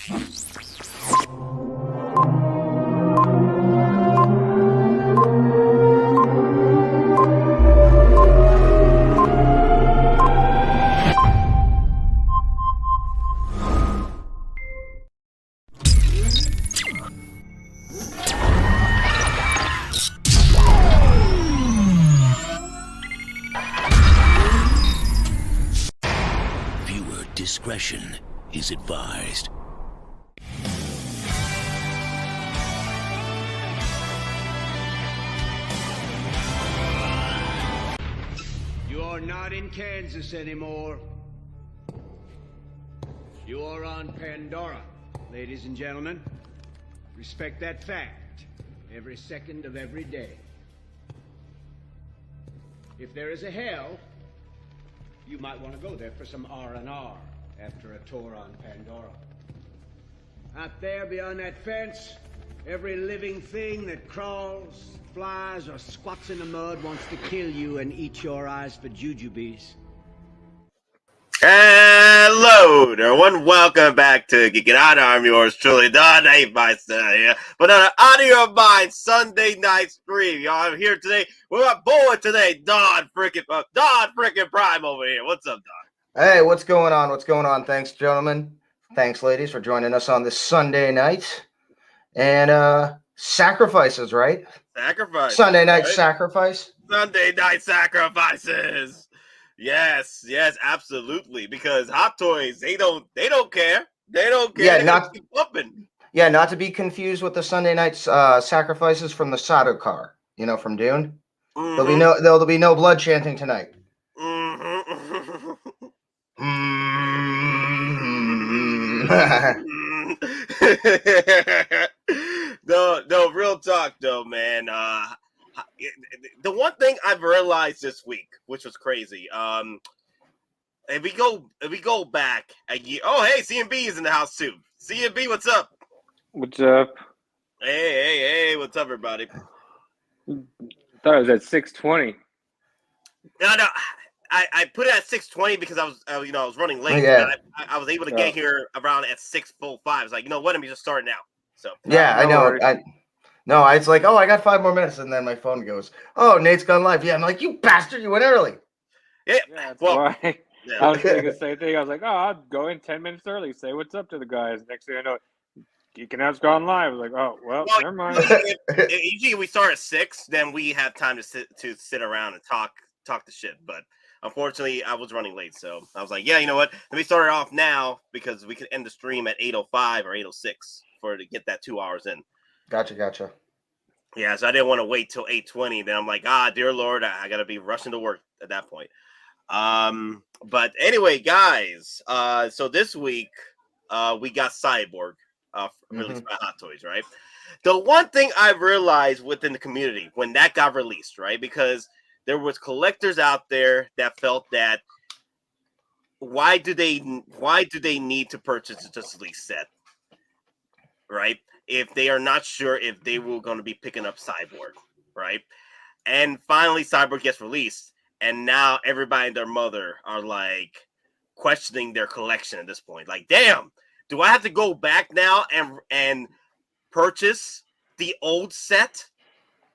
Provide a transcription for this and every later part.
Discretion is advised. You are not in Kansas anymore. You are on Pandora, ladies and gentlemen. Respect that fact every second of every day. If there is a hell, you might want to go there for some R&R after a tour on Pandora. Out there beyond that fence, every living thing that crawls, flies, or squats in the mud wants to kill you and eat your eyes for jujubes. Hello, everyone. Welcome back to Geekin Out. I'm yours truly, Don here. But on an audio mind Sunday night stream, y'all. I'm here today. We got boy today, Don freaking Prime over here. What's up, Don? Hey, what's going on? What's going on? Thanks, gentlemen. Thanks, ladies, for joining us on this Sunday night. And sacrifices, right? Sacrifice. Sunday night right? sacrifice. Sunday night sacrifices. Yes, absolutely. Because Hottoye, they don't care. They don't care. Yeah, not to be confused with the Sunday night sacrifices from the Sato car. You know, from Dune. Mm-hmm. There'll be no blood chanting tonight. No, real talk though, man. The one thing I've realized this week, which was crazy, if we go back a year. Oh, hey, CMB is in the house too. CMB, what's up? What's up? Hey, what's up, everybody? Thought it was at 6:20. No. I put it at 6:20 because I was running late. Yeah. I was able to get here around at 6:05. I was like, you know what? Let me just start now. So yeah, I know. It's like, I got 5 more minutes, and then my phone goes, oh, Nate's gone live. Yeah, I'm like, you bastard, you went early. Yeah, that's well, why. Yeah. I was thinking the same thing. I was like, I'll go in 10 minutes early, say what's up to the guys. Next thing I know, Geekin Out's gone live. I was like, well, never mind. Usually we start at 6, then we have time to sit around and talk the shit. But unfortunately, I was running late, so I was like, yeah, you know what? Let me start it off now because we could end the stream at 8:05 or 8:06 to get that 2 hours in. Gotcha. Yeah, so I didn't want to wait till 8:20. Then I'm like, dear Lord, I gotta be rushing to work at that point. But anyway, guys, so this week we got Cyborg released by Hottoye, right? The one thing I've realized within the community when that got released, right? Because there was collectors out there that felt that why do they need to purchase a Justice League set, right? If they are not sure if they were going to be picking up Cyborg, right? And finally, Cyborg gets released, and now everybody and their mother are like questioning their collection at this point. Like, damn, do I have to go back now and purchase the old set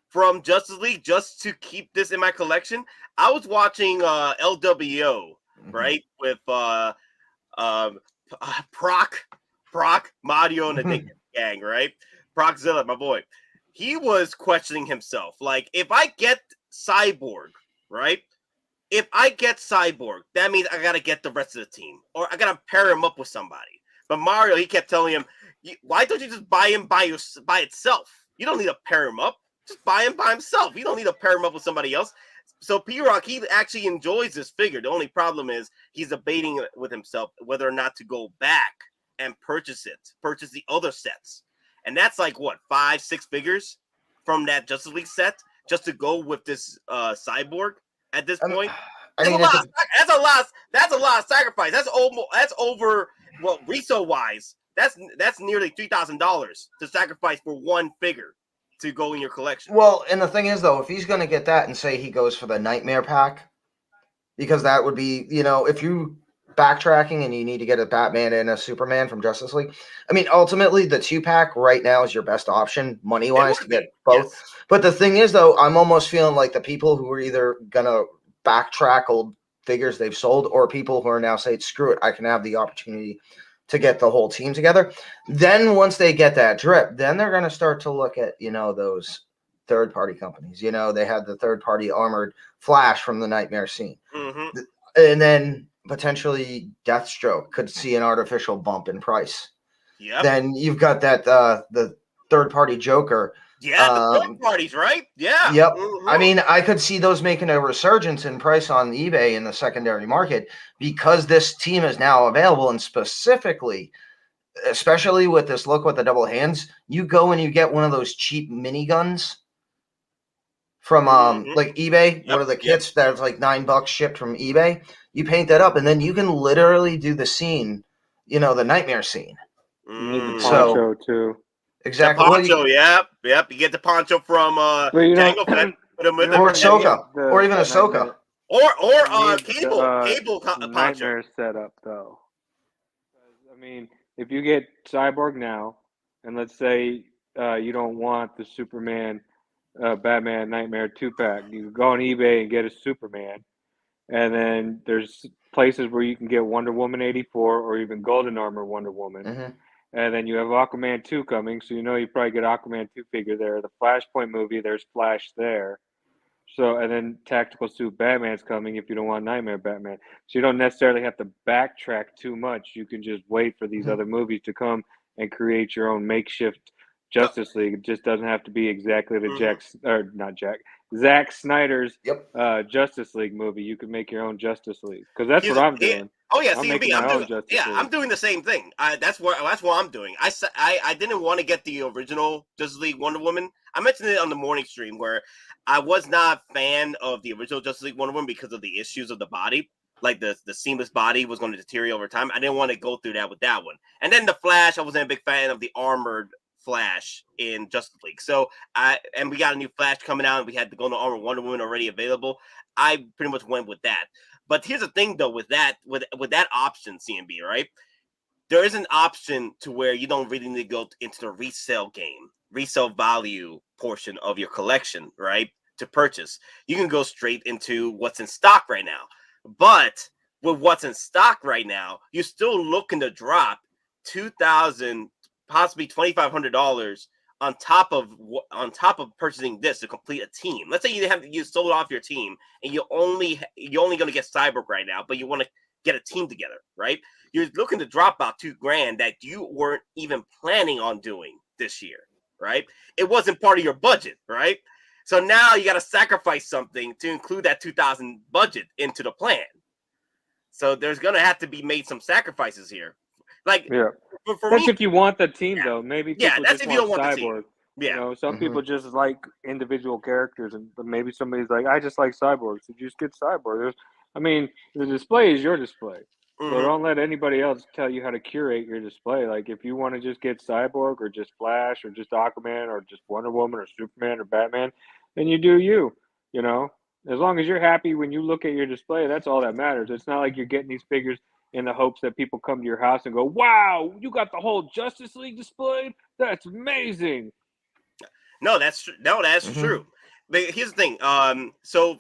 from Justice League just to keep this in my collection? I was watching LWO, right, with Proc, Mario, and the gang, right? Proczilla, my boy. He was questioning himself. Like, if I get Cyborg, right? If I get Cyborg, that means I got to get the rest of the team. Or I got to pair him up with somebody. But Mario, he kept telling him, why don't you just buy him by itself? You don't need to pair him up. Just buy him by himself. You don't need to pair him up with somebody else. So P-Rock, he actually enjoys this figure. The only problem is he's debating with himself whether or not to go back and purchase the other sets. And that's like, what, 5-6 figures from that Justice League set just to go with this Cyborg at this point? That's a lot of sacrifice. That's over, well, resale-wise, that's nearly $3,000 to sacrifice for one figure to go in your collection. Well, and the thing is, though, if he's going to get that and say he goes for the Nightmare pack, because that would be, if you backtracking and you need to get a Batman and a Superman from Justice League, I mean, ultimately the 2-pack right now is your best option money-wise to get both. Yes. But the thing is, though, I'm almost feeling like the people who are either gonna backtrack old figures they've sold, or people who are now saying, screw it, I can have the opportunity to get the whole team together. Then once they get that drip, then they're going to start to look at, those third-party companies. They had the third-party armored Flash from the Nightmare scene. Mm-hmm. And then potentially Deathstroke could see an artificial bump in price. Yep. Then you've got that the third-party Joker. Yeah, the third parties, right? Yeah. Yep. Mm-hmm. I mean, I could see those making a resurgence in price on eBay in the secondary market because this team is now available, and specifically, especially with this look with the double hands, you go and you get one of those cheap miniguns from like eBay. Yep, What are the kits that's like $9 shipped from eBay? You paint that up, and then you can literally do the scene, the Nightmare scene. You need the Mm. poncho too. Exactly. The poncho, yep. You get the poncho from Jango Fett. Or Ahsoka, or even Ahsoka. Or Cable poncho. Nightmare setup though. I mean, if you get Cyborg now, and let's say you don't want the Superman, Batman Nightmare 2-pack, you can go on eBay and get a Superman, and then there's places where you can get Wonder Woman 84 or even Golden Armor Wonder Woman. Mm-hmm. And then you have Aquaman 2 coming, so you probably get Aquaman 2 figure there. The Flashpoint movie, there's Flash there. So, and then Tactical Suit Batman's coming if you don't want Nightmare Batman. So you don't necessarily have to backtrack too much. You can just wait for these other movies to come and create your own makeshift Justice League. It just doesn't have to be exactly the Zack Snyder's Justice League movie. You can make your own Justice League because that's what I'm doing. Oh yeah, I'm doing the same thing. That's what I'm doing. I didn't want to get the original Justice League Wonder Woman. I mentioned it on the morning stream where I was not a fan of the original Justice League Wonder Woman because of the issues of the body. Like the seamless body was going to deteriorate over time. I didn't want to go through that with that one. And then the Flash, I wasn't a big fan of the armored Flash in Justice League. So and we got a new Flash coming out, and we had the Golden Armor Wonder Woman already available. I pretty much went with that. But here's the thing, though, with that option, CMB, right? There is an option to where you don't really need to go into the resale value portion of your collection, right? To purchase. You can go straight into what's in stock right now. But with what's in stock right now, you're still looking to drop $2,000, possibly $2,500 on top of purchasing this to complete a team. Let's say you sold off your team and you're only going to get Cyborg right now, but you want to get a team together, right? You're looking to drop about $2,000 that you weren't even planning on doing this year, right? It wasn't part of your budget, right? So now you got to sacrifice something to include that $2,000 budget into the plan. So there's going to have to be made some sacrifices here. Like, for that's me, if you want the team, though. Maybe people that's just if you don't want Cyborg. the team. Yeah, Some people just like individual characters, and maybe somebody's like, I just like Cyborg, so just get Cyborg. The display is your display, so don't let anybody else tell you how to curate your display. Like, if you want to just get Cyborg or just Flash or just Aquaman or just Wonder Woman or Superman or Batman, then you do you. As long as you're happy when you look at your display, that's all that matters. It's not like you're getting these figures in the hopes that people come to your house and go, wow, you got the whole Justice League displayed? That's amazing. No, that's true. But here's the thing. So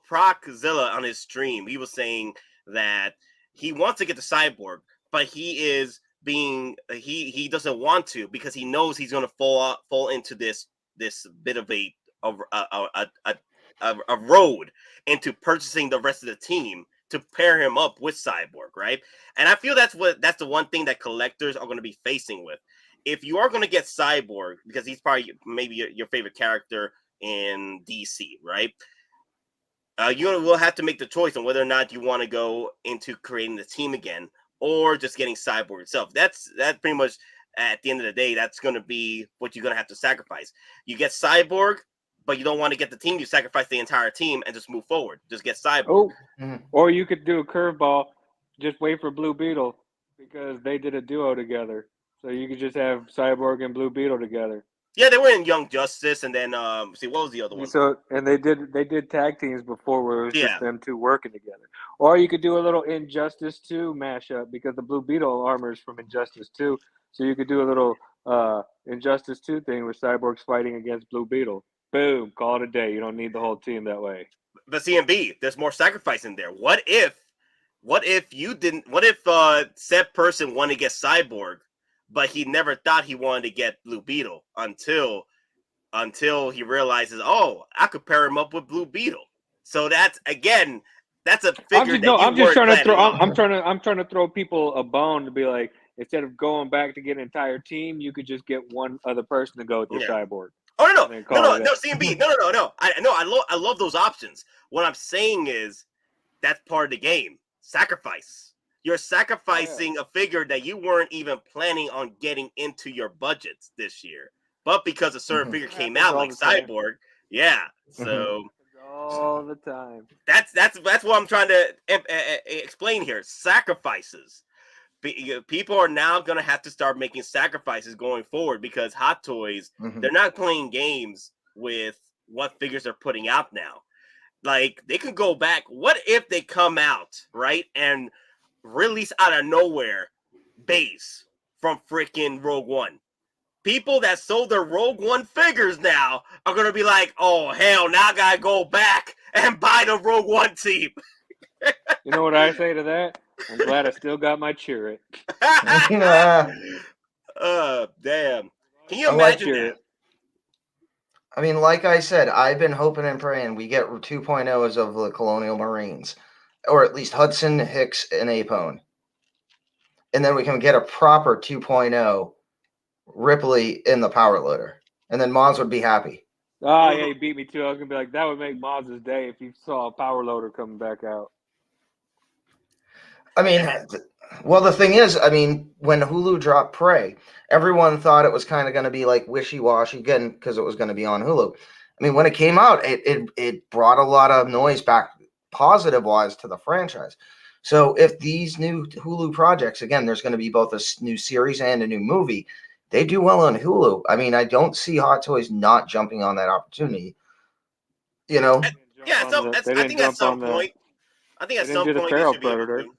Proczilla on his stream, he was saying that he wants to get the Cyborg, but he doesn't want to because he knows he's going to fall into this bit of a road into purchasing the rest of the team to pair him up with Cyborg, right? And I feel that's the one thing that collectors are going to be facing with. If you are going to get Cyborg, because he's probably maybe your favorite character in DC, right? You will have to make the choice on whether or not you want to go into creating the team again or just getting Cyborg itself. That's pretty much, at the end of the day, that's going to be what you're going to have to sacrifice. You get Cyborg, but you don't want to get the team. You sacrifice the entire team and just move forward. Just get Cyborg. Or you could do a curveball. Just wait for Blue Beetle because they did a duo together. So you could just have Cyborg and Blue Beetle together. Yeah, they were in Young Justice, and then see what was the other one? So and they did tag teams before where it was Yeah. just them two working together. Or you could do a little Injustice 2 mashup because the Blue Beetle armor is from Injustice 2. So you could do a little Injustice 2 thing where Cyborg's fighting against Blue Beetle. Boom, call it a day. You don't need the whole team that way. But CMB, there's more sacrifice in there. What if you didn't? What if said person wanted to get Cyborg, but he never thought he wanted to get Blue Beetle until he realizes, oh, I could pair him up with Blue Beetle. So that's a figure I'm trying to throw people a bone to be like, instead of going back to get an entire team, you could just get one other person to go with your Cyborg. Oh no, CMB, no. I love those options. What I'm saying is that's part of the game. Sacrifice. You're sacrificing a figure that you weren't even planning on getting into your budgets this year, but because a certain figure came out like Cyborg, so all the time. That's what I'm trying to explain here. Sacrifices. People are now going to have to start making sacrifices going forward because Hot Toys, they're not playing games with what figures they're putting out now. Like, they can go back. What if they come out, right, and release out of nowhere Base from freaking Rogue One? People that sold their Rogue One figures now are going to be like, oh, hell, now I got to go back and buy the Rogue One team. You know what I say to that? I'm glad I still got my Chirrut. Damn. Can you imagine that? I mean, like I said, I've been hoping and praying we get 2.0s of the Colonial Marines, or at least Hudson, Hicks, and Apone. And then we can get a proper 2.0 Ripley in the power loader. And then Mons would be happy. Oh, yeah, he beat me too. I was going to be like, that would make Mons' day if he saw a power loader coming back out. I mean, well, the thing is, I mean, when Hulu dropped Prey, everyone thought it was kind of going to be like wishy-washy again because it was going to be on Hulu. I mean, when it came out, it brought a lot of noise back positive-wise to the franchise. So if these new Hulu projects, again, there's going to be both a new series and a new movie, they do well on Hulu. I mean, I don't see Hot Toys not jumping on that opportunity. You know? Yeah, so I think at some point they should be able to.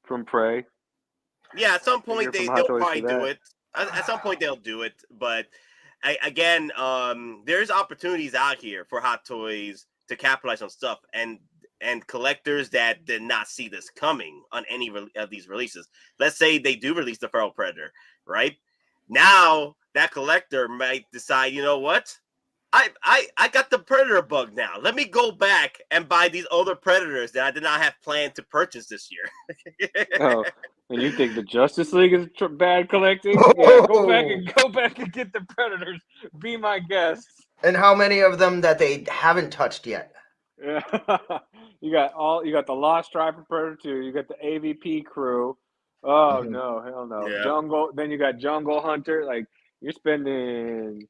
From Prey. Yeah, at some point they'll probably do it. At some point they'll do it, but again, there's opportunities out here for Hot Toys to capitalize on stuff and collectors that did not see this coming on any of these releases. Let's say they do release the Feral Predator, right? Now that collector might decide, you know what? I got the Predator bug now. Let me go back and buy these other Predators that I did not have planned to purchase this year. Oh, and you think the Justice League is bad collecting? Yeah, go back and get the Predators. Be my guest. And how many of them that they haven't touched yet? Yeah, you got the Lost Striper Predator 2. You got the AVP crew. Oh no, hell no. Yeah. Jungle. Then you got Jungle Hunter. Like, you're spending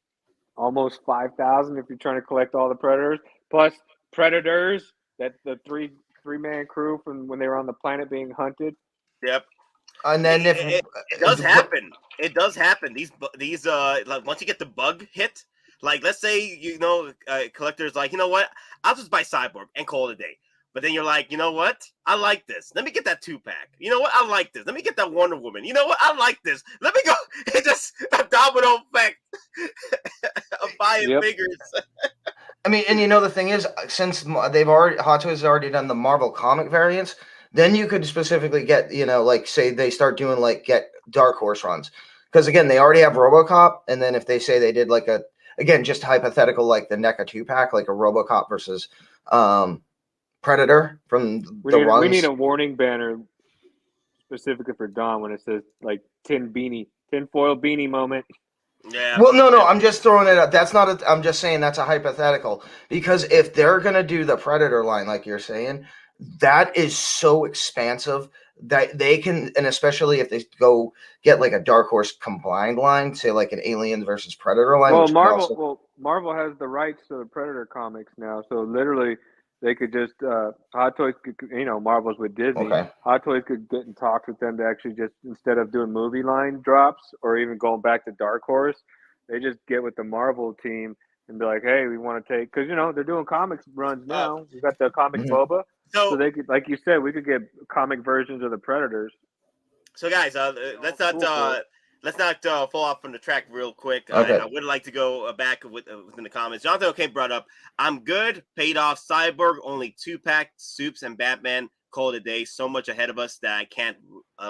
almost 5,000 if you're trying to collect all the Predators, plus Predators. That's the three-man crew from when they were on the planet being hunted. Yep. And then it does happen. It does happen. These like, once you get the bug hit, like, let's say collectors like, you know what, I'll just buy Cyborg and call it a day. But then you're like, you know what? I like this. Let me get that 2-pack. You know what? I like this. Let me get that Wonder Woman. You know what? I like this. Let me go. It's just a domino effect of buying figures. I mean, and the thing is, since Hot Toys has already done the Marvel comic variants, then you could specifically get, like, say they start doing, like, get Dark Horse runs. Because, again, they already have RoboCop, and then if they say they did, like, again, just hypothetical, like the NECA 2-pack, like a RoboCop versus Predator from the runs. We need a warning banner specifically for Dawn when it says, like, tinfoil beanie moment. Yeah. Well, no, I'm just throwing it out. That's not I'm just saying that's a hypothetical, because if they're going to do the Predator line, like you're saying, that is so expansive that they can, and especially if they go get like a Dark Horse combined line, say like an Alien versus Predator line. Well, Marvel has the rights to the Predator comics now, so literally they could just Hot Toys could, Marvel's with Disney. Okay. Hot Toys could get in talks with them to actually just, instead of doing movie line drops or even going back to Dark Horse, They just get with the Marvel team and be like, hey, we want to take, because they're doing comics runs now. We got the comic Mhm. Boba, so So, they could, like you said, we could get comic versions of the Predators. so guys, let's not Cool for it. fall off from the track real quick. Okay. I would like to go back within the comments. Jonathan okay brought up, I'm good, paid off Cyborg, only 2-pack, Soups and Batman, call it a day. So much ahead of us that I can't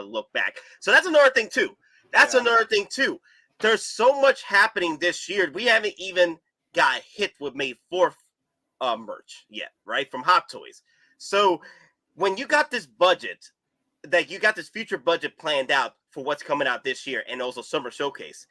look back. So that's another thing too. There's so much happening this year. We haven't even got hit with May 4th merch yet, right? From Hottoys. So when you got this budget, that you got this future budget planned out for what's coming out this year and also Summer Showcase,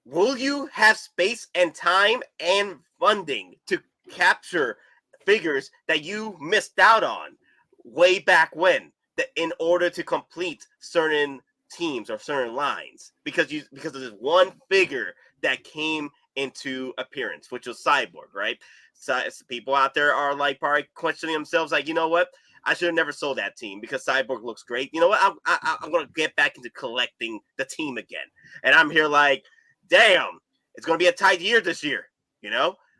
will you have space and time and funding to capture figures that you missed out on way back when, that in order to complete certain teams or certain lines, because of this one figure that came into appearance, which was Cyborg, right? So people out there are like probably questioning themselves, like, you know what? I should have never sold that team because Cyborg looks great. You know what? I'm going to get back into collecting the team again. And I'm here like, damn, it's going to be a tight year this year,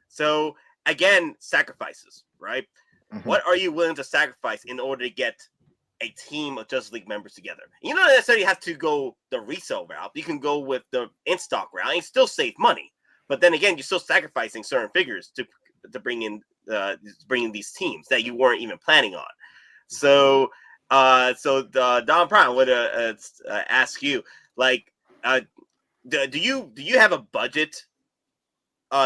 So, again, sacrifices, right? Mhm. What are you willing to sacrifice in order to get a team of Justice League members together? You don't necessarily have to go the resale route. You can go with the in-stock route and still save money. But then again, you're still sacrificing certain figures to bring in these teams that you weren't even planning on. So, Don Brown would ask you, like, do you have a budget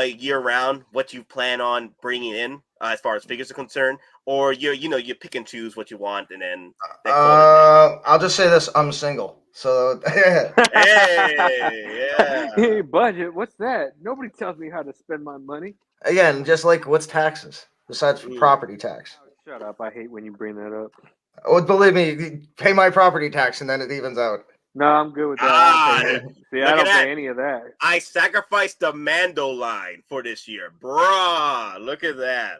year round, what you plan on bringing in as far as figures are concerned, or you pick and choose what you want and then I'll just say this: I'm single, so hey, yeah. Hey, budget, what's that? Nobody tells me how to spend my money. again, just like what's taxes besides for property tax? Oh, shut up. I hate when you bring that up. Oh, believe me, pay my property tax and then it evens out. No, I'm good with that. I don't pay it. See, Look I at don't that. pay any of that. I sacrificed the Mando line for this year, bruh. Look at that.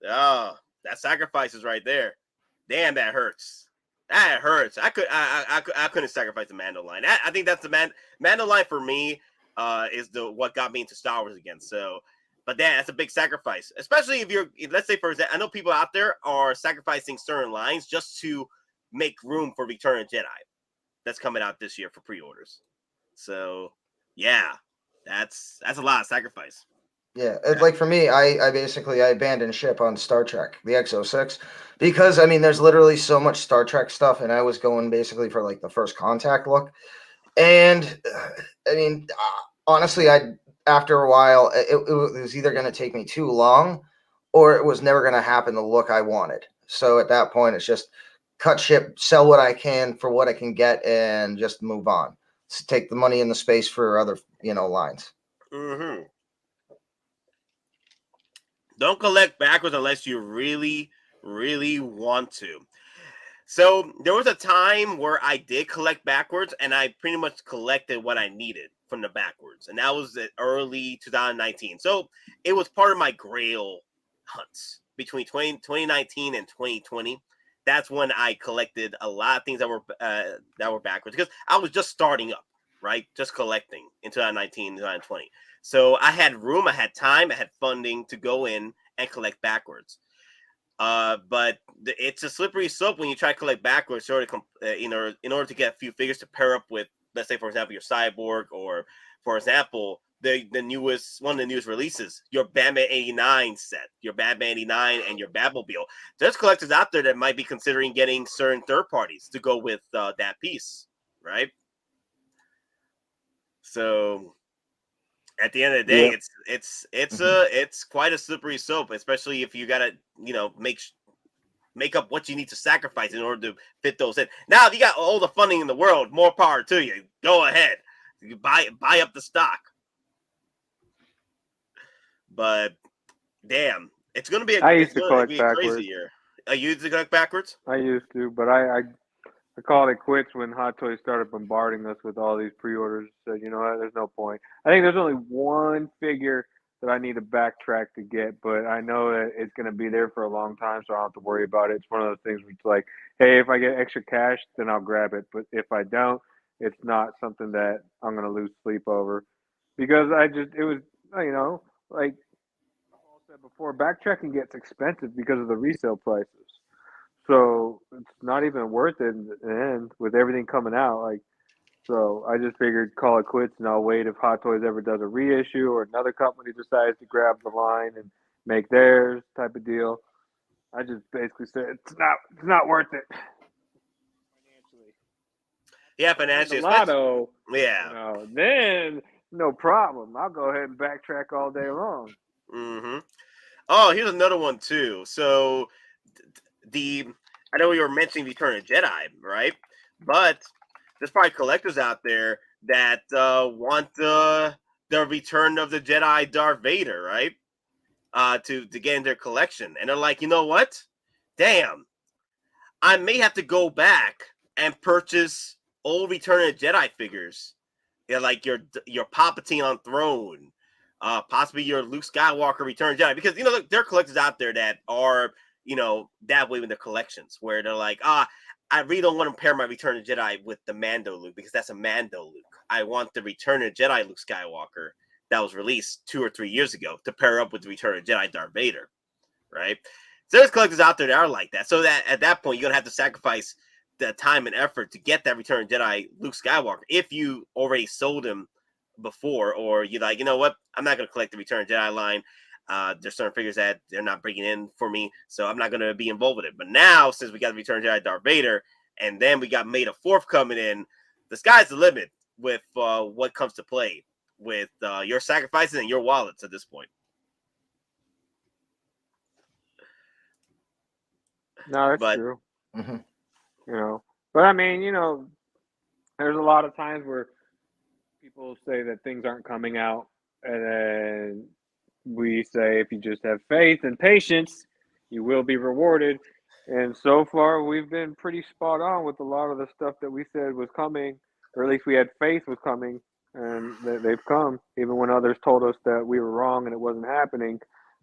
Oh, that sacrifice is right there. Damn, that hurts. That hurts. I couldn't sacrifice the Mando line. I think that's the Mando line for me. Is what got me into Star Wars again. So, but that's a big sacrifice, especially let's say, for example, I know people out there are sacrificing certain lines just to make room for Return of Jedi. That's coming out this year for pre-orders. So, yeah, that's a lot of sacrifice. Yeah, like for me, I basically abandoned ship on Star Trek, the X06, because I mean, there's literally so much Star Trek stuff, and I was going basically for like the First Contact look, and I mean, honestly, after a while, it was either going to take me too long, or it was never going to happen the look I wanted. So at that point, it's just cut ship, sell what I can for what I can get, and just move on. Take the money and the space for other lines. Mm-hmm. Don't collect backwards unless you really, really want to. So there was a time where I did collect backwards, and I pretty much collected what I needed from the backwards, and that was early 2019. So it was part of my Grail hunts between 2019 and 2020. That's when I collected a lot of things that were backwards, because I was just starting up, right? Just collecting in 2019, 2020. So I had room, I had time, I had funding to go in and collect backwards. But it's a slippery slope when you try to collect backwards, sort of, in order to get a few figures to pair up with, let's say, for example, your Cyborg, or, for example, the newest one of the newest releases, your Batman 89 set, your Batman 89 and your Batmobile. There's collectors out there that might be considering getting certain third parties to go with that piece, right? So at the end of the day, it's quite a slippery slope, especially if you gotta make up what you need to sacrifice in order to fit those in. Now, if you got all the funding in the world, more power to you. Go ahead, you buy up the stock. But damn, it's gonna be I used to collect a crazy backwards. year. You used to collect backwards? I used to, but I called it quits when Hottoye started bombarding us with all these pre-orders. Said, you know what, there's no point. I think there's only one figure that I need to backtrack to get, but I know that it's going to be there for a long time, so I don't have to worry about it. It's one of those things where it's like, hey, if I get extra cash, then I'll grab it. But if I don't, it's not something that I'm going to lose sleep over. because it was, like Paul said before, backtracking gets expensive because of the resale prices. So it's not even worth it in the end with everything coming out. Like, so I just figured call it quits, and I'll wait if Hot Toys ever does a reissue or another company decides to grab the line and make theirs type of deal. I just basically said it's not worth it financially. Yeah, Win the financially, especially. lotto, Yeah. then no problem. I'll go ahead and backtrack all day long. Mm-hmm. Oh, here's another one too. So I know you were mentioning Return of Jedi, right? But there's probably collectors out there that want the Return of the Jedi Darth Vader, right? To get in their collection, and they're like, you know what? Damn, I may have to go back and purchase old Return of the Jedi figures. Yeah, like your Palpatine on throne, possibly your Luke Skywalker Return of Jedi, because there are collectors out there that are that way with their collections, where they're like, I really don't want to pair my Return of Jedi with the Mando Luke because that's a Mando Luke. I want the Return of Jedi Luke Skywalker that was released 2 or 3 years ago to pair up with the Return of Jedi Darth Vader, right? So there's collectors out there that are like that. So that at that point, you're gonna have to sacrifice the time and effort to get that Return of Jedi Luke Skywalker if you already sold him before, or you're like, you know what, I'm not gonna collect the Return of Jedi line. There's certain figures that they're not bringing in for me, so I'm not gonna be involved with it. But now, since we got the Return of Jedi Darth Vader, and then we got May the 4th coming in, the sky's the limit with what comes to play with your sacrifices and your wallets at this point. No, that's But true. Mm-hmm. But I mean, there's a lot of times where people say that things aren't coming out, and then we say if you just have faith and patience, you will be rewarded. And so far, we've been pretty spot on with a lot of the stuff that we said was coming, or at least we had faith was coming, and they've come, even when others told us that we were wrong and it wasn't happening.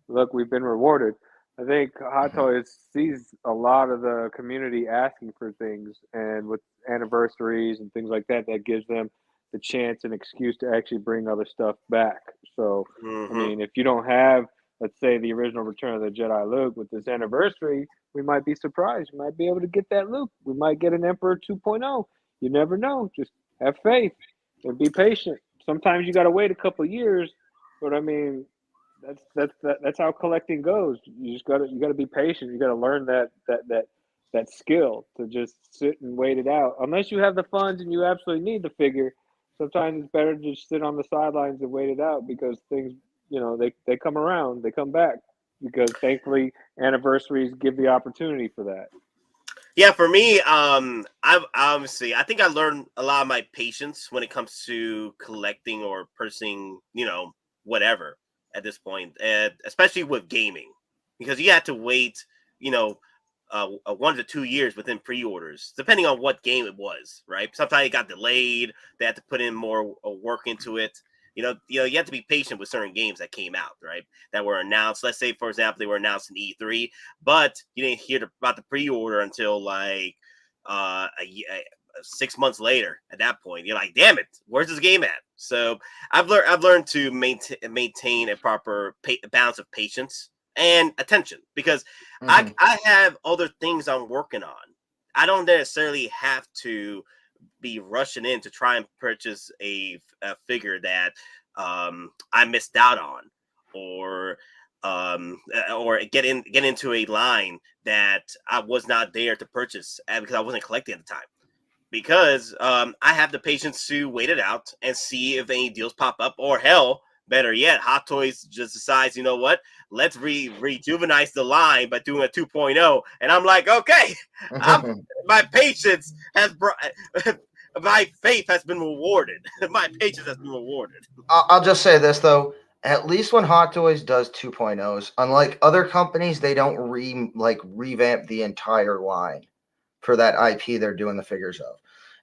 Look, we've been rewarded. I think Hot Toys sees a lot of the community asking for things, and with anniversaries and things like that, that gives them the chance and excuse to actually bring other stuff back. So, I mean, if you don't have, let's say, the original Return of the Jedi Luke with this anniversary, we might be surprised. We might be able to get that Luke. We might get an Emperor 2.0. You never know. Just have faith and be patient. Sometimes you got to wait a couple of years, but I mean, that's how collecting goes. You gotta be patient. You gotta learn that skill to just sit and wait it out. Unless you have the funds and you absolutely need the figure, sometimes it's better to just sit on the sidelines and wait it out, because things, they come around, they come back, because thankfully anniversaries give the opportunity for that. yeah, for me, I think I learned a lot of my patience when it comes to collecting or purchasing, whatever at this point, especially with gaming, because you had to wait, 1 to 2 years within pre-orders, depending on what game it was, right? Sometimes it got delayed. They had to put in more work into it. You have to be patient with certain games that came out, right? That were announced. Let's say, for example, they were announced in E3, but you didn't hear about the pre-order until like 6 months later. At that point, you're like, "Damn it, where's this game at?" So I've learned to maintain a proper balance of patience and attention, because I have other things I'm working on. I don't necessarily have to be rushing in to try and purchase a figure that I missed out on, or get into a line that I was not there to purchase because I wasn't collecting at the time. Because I have the patience to wait it out and see if any deals pop up, or hell, better yet, Hot Toys just decides, you know what, let's rejuvenate the line by doing a 2.0. And I'm like, okay, my patience has brought, my faith has been rewarded. My patience has been rewarded. I'll just say this, though. At least when Hot Toys does 2.0s, unlike other companies, they don't revamp the entire line for that IP they're doing the figures of.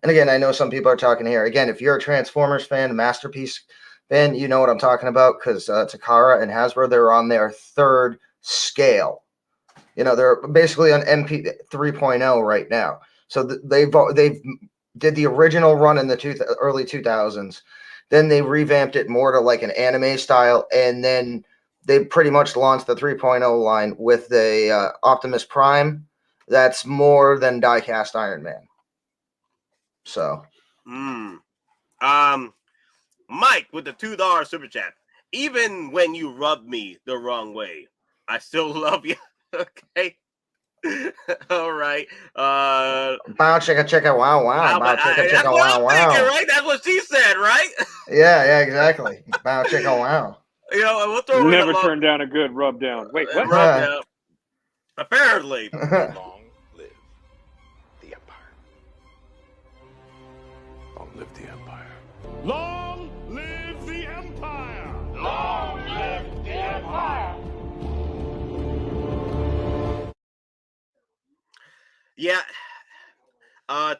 And again, I know some people are talking here. Again, if you're a Transformers fan, Masterpiece fan, you know what I'm talking about, because Takara and Hasbro, they're on their 3rd scale. They're basically on MP 3.0 right now. So they've did the original run in the early 2000s. Then they revamped it more to like an anime style, and then they pretty much launched the 3.0 line with the Optimus Prime. That's more than die-cast Iron Man. So, Mike with the $2 super chat. Even when you rub me the wrong way, I still love you. Okay. All right. bow chicka chicka wow wow. Bow chicka That's chicka what wow I'm wow. thinking, right? That's what she said, right? Yeah, exactly. Bow chicka wow. You know, and we'll throw in Never a turn down a good rub down. Wait, what? rub down. Apparently. Long live the Empire. Long live the Empire. Long live the Empire! Long live the Empire! Yeah.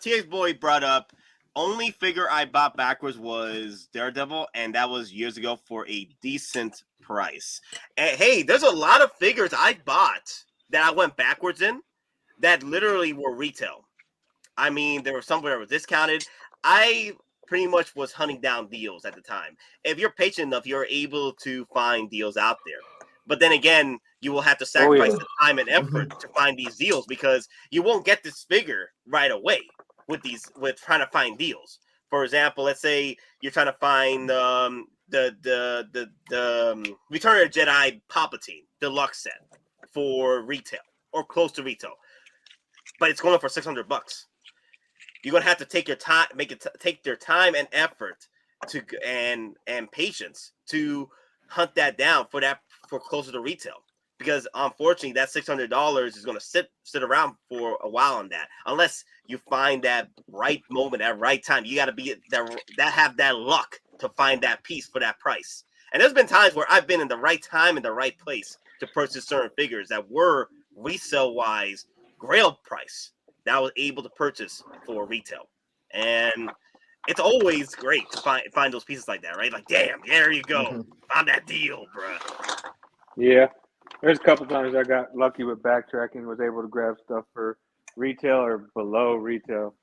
TA's boy brought up only figure I bought backwards was Daredevil, and that was years ago for a decent price. And hey, there's a lot of figures I bought that I went backwards in that literally were retail. I mean, there were some that were discounted. I pretty much was hunting down deals at the time. If you're patient enough, you're able to find deals out there. But then again, you will have to sacrifice the time and effort to find these deals because you won't get this figure right away with trying to find deals. For example, let's say you're trying to find the Return of the Jedi Palpatine deluxe set for retail or close to retail, but it's going for $600. You're gonna have to take your time, take their time and effort to and patience to hunt that down for closer to retail. Because unfortunately, that $600 is going to sit around for a while on that, unless you find that right moment at right time. You got to be that have that luck to find that piece for that price. And there's been times where I've been in the right time in the right place to purchase certain figures that were resale wise grail price that I was able to purchase for retail. And it's always great to find those pieces like that, right? Like, damn, there you go, found that deal, bro. Yeah. There's a couple times I got lucky with backtracking, was able to grab stuff for retail or below retail.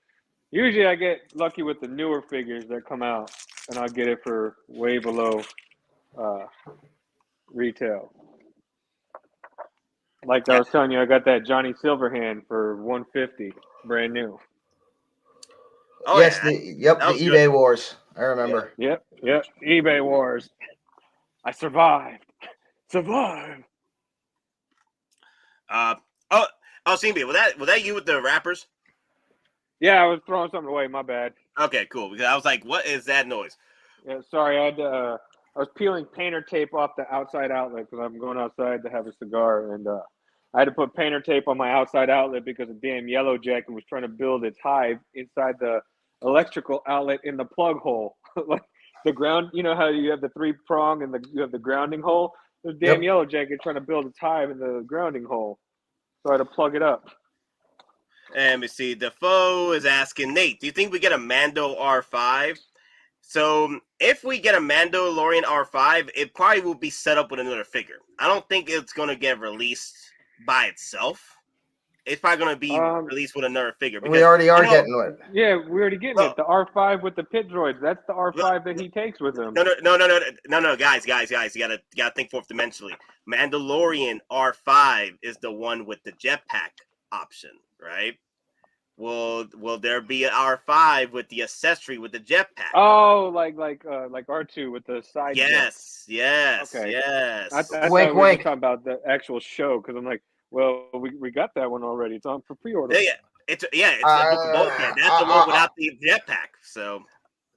Usually I get lucky with the newer figures that come out, and I'll get it for way below retail. Like I was telling you, I got that Johnny Silverhand for $150, brand new. Oh, yes, the eBay good. wars. I remember. Yep, eBay wars. I survived. CB, was that you with the wrappers? Yeah, I was throwing something away. My bad. Okay, cool. Because I was like, what is that noise? Yeah, sorry. I was peeling painter tape off the outside outlet because I'm going outside to have a cigar, and I had to put painter tape on my outside outlet because a damn yellow jacket was trying to build its hive inside the electrical outlet in the plug hole. Like the ground, you know how you have the 3-prong and you have the grounding hole? The damn yellow jacket trying to build its hive in the grounding hole. So I had to plug it up. And we see Defoe is asking, Nate, do you think we get a Mando R5? So if we get a Mandalorian R5, it probably will be set up with another figure. I don't think it's going to get released by itself. It's probably going to be released with another figure. Because, we already are getting it. Yeah, we're already getting it. The R5 with the pit droids. That's the R5 that he takes with him. No, guys. You gotta think fourth dimensionally. Mandalorian R5 is the one with the jetpack option, right? Will there be an R5 with the accessory with the jetpack? Oh, like R2 with the side. Yes. Okay. Yes. I wink, thought we were wink. talking about the actual show because I'm like, well, we got that one already. It's on for pre-order. Yeah. It's a book of both. Yeah, that's the one without the jetpack. So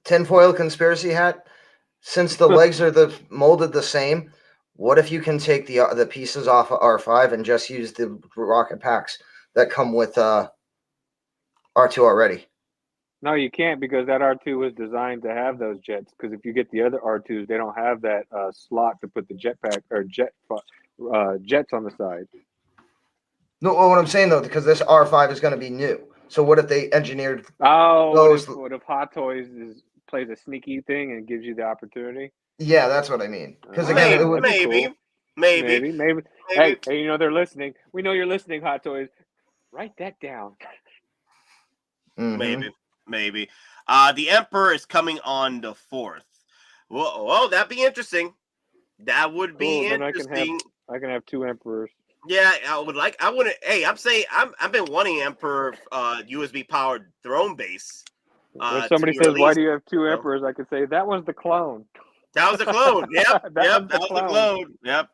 tinfoil conspiracy hat. Since the legs are molded the same, what if you can take the pieces off of R5 and just use the rocket packs that come with R2 already? No, you can't because that R2 was designed to have those jets. Because if you get the other R2s, they don't have that slot to put the jetpack or jets on the side. No, what I'm saying though, because this R5 is going to be new. So what if they engineered? What if Hottoye plays a sneaky thing and gives you the opportunity? Yeah, that's what I mean. Because again, maybe. Hey, you know they're listening. We know you're listening, Hottoye. Write that down. Maybe. The Emperor is coming on the 4th. Well, that'd be interesting. That would be Cool, then interesting. I can have 2 emperors. Yeah, I wouldn't. Hey, I've been wanting Emperor USB powered throne base. When To somebody be says, "Why released. do you have 2 So, emperors?" I could say that was the clone. that was the clone. Yep, That was that was the clone. Yep.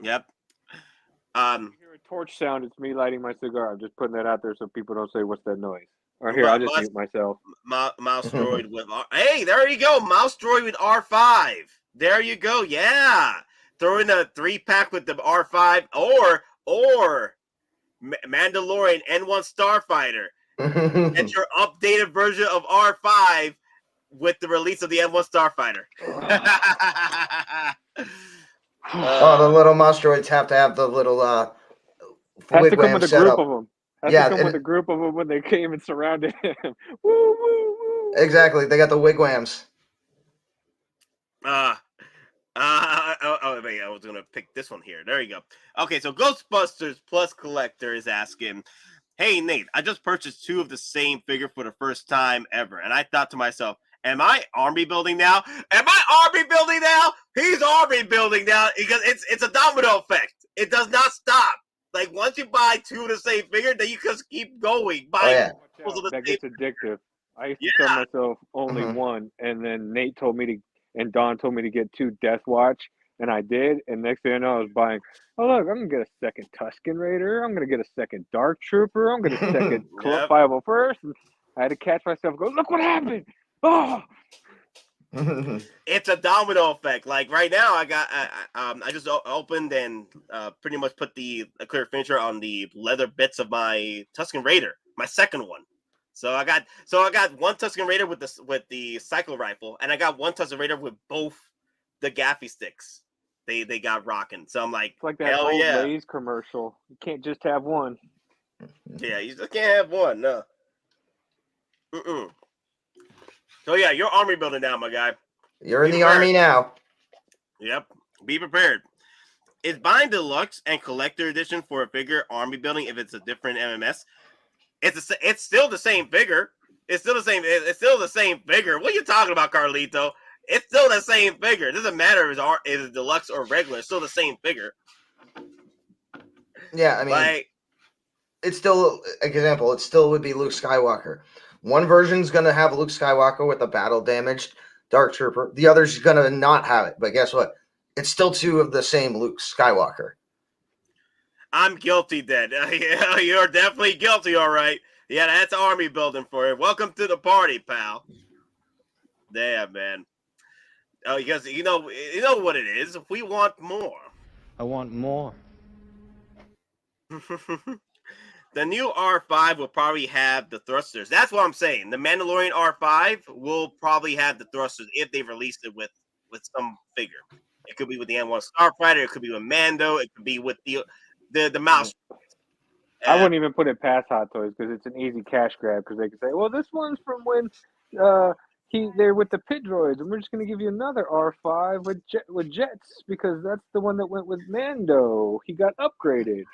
You hear a torch sound, it's me lighting my cigar. I'm just putting that out there so people don't say, "What's that noise?" Or here, I'll just mute myself. Mouse droid with hey, there you go, mouse droid with R5. There you go. Yeah, throw in a 3-pack with the R5 or Mandalorian N1 Starfighter. Get your updated version of R5 with the release of the N1 Starfighter. The little mouse droids have to have the little Has to come with a set group up. of them. Has Yeah, to come with a group of them when they came and surrounded him. Woo, woo, woo. Exactly. They got the wigwams. Wait, I was gonna pick this one here. There you go. Okay, so Ghostbusters Plus Collector is asking, "Hey Nate, I just purchased 2 of the same figure for the first time ever, and I thought to myself, am I army building now? Am I army building now? He's army building now because it's a domino effect. It does not stop. Like once you buy 2 of the same figure, then you just keep going. Yeah. That gets addictive. I used to tell myself only one, and then Nate told me to, and Don told me to get 2 Death Watch, and I did. And next thing I know, I was buying. Oh look, I'm gonna get a second Tusken Raider. I'm gonna get a second Dark Trooper. I'm gonna get a second 501st. And I had to catch myself. Go, look what happened! Oh. It's a domino effect. Like right now, I just opened and pretty much put the clear finisher on the leather bits of my Tusken Raider, my second one. So I got 1 Tusken Raider with the cycle rifle, and I got 1 Tusken Raider with both the gaffy sticks. They got rocking. So I'm like, it's like that old Lay's commercial. You can't just have one. Yeah, you just can't have one. No. So yeah, you're army building now, my guy. You're in the army now. Yep. Be prepared. Is buying deluxe and collector edition for a figure army building if it's a different MMS? It's still the same figure. It's still the same. It's still the same figure. What are you talking about, Carlito? It's still the same figure. It doesn't matter if it's deluxe or regular. It's still the same figure. Yeah, I mean, it's still an example. It still would be Luke Skywalker. One version's gonna have Luke Skywalker with a battle damaged Dark Trooper. The other's gonna not have it. But guess what? It's still 2 of the same Luke Skywalker. I'm guilty, then. Yeah, you're definitely guilty. All right. Yeah, that's army building for you. Welcome to the party, pal. Damn, man. Oh, because you know what it is. We want more. I want more. The new R5 will probably have the thrusters. That's what I'm saying. The Mandalorian R5 will probably have the thrusters if they released it with some figure. It could be with the N1 Starfighter. It could be with Mando. It could be with the mouse. I wouldn't even put it past Hottoye because it's an easy cash grab because they could say, well, this one's from when they're with the pit droids, and we're just going to give you another R5 with jets because that's the one that went with Mando. He got upgraded.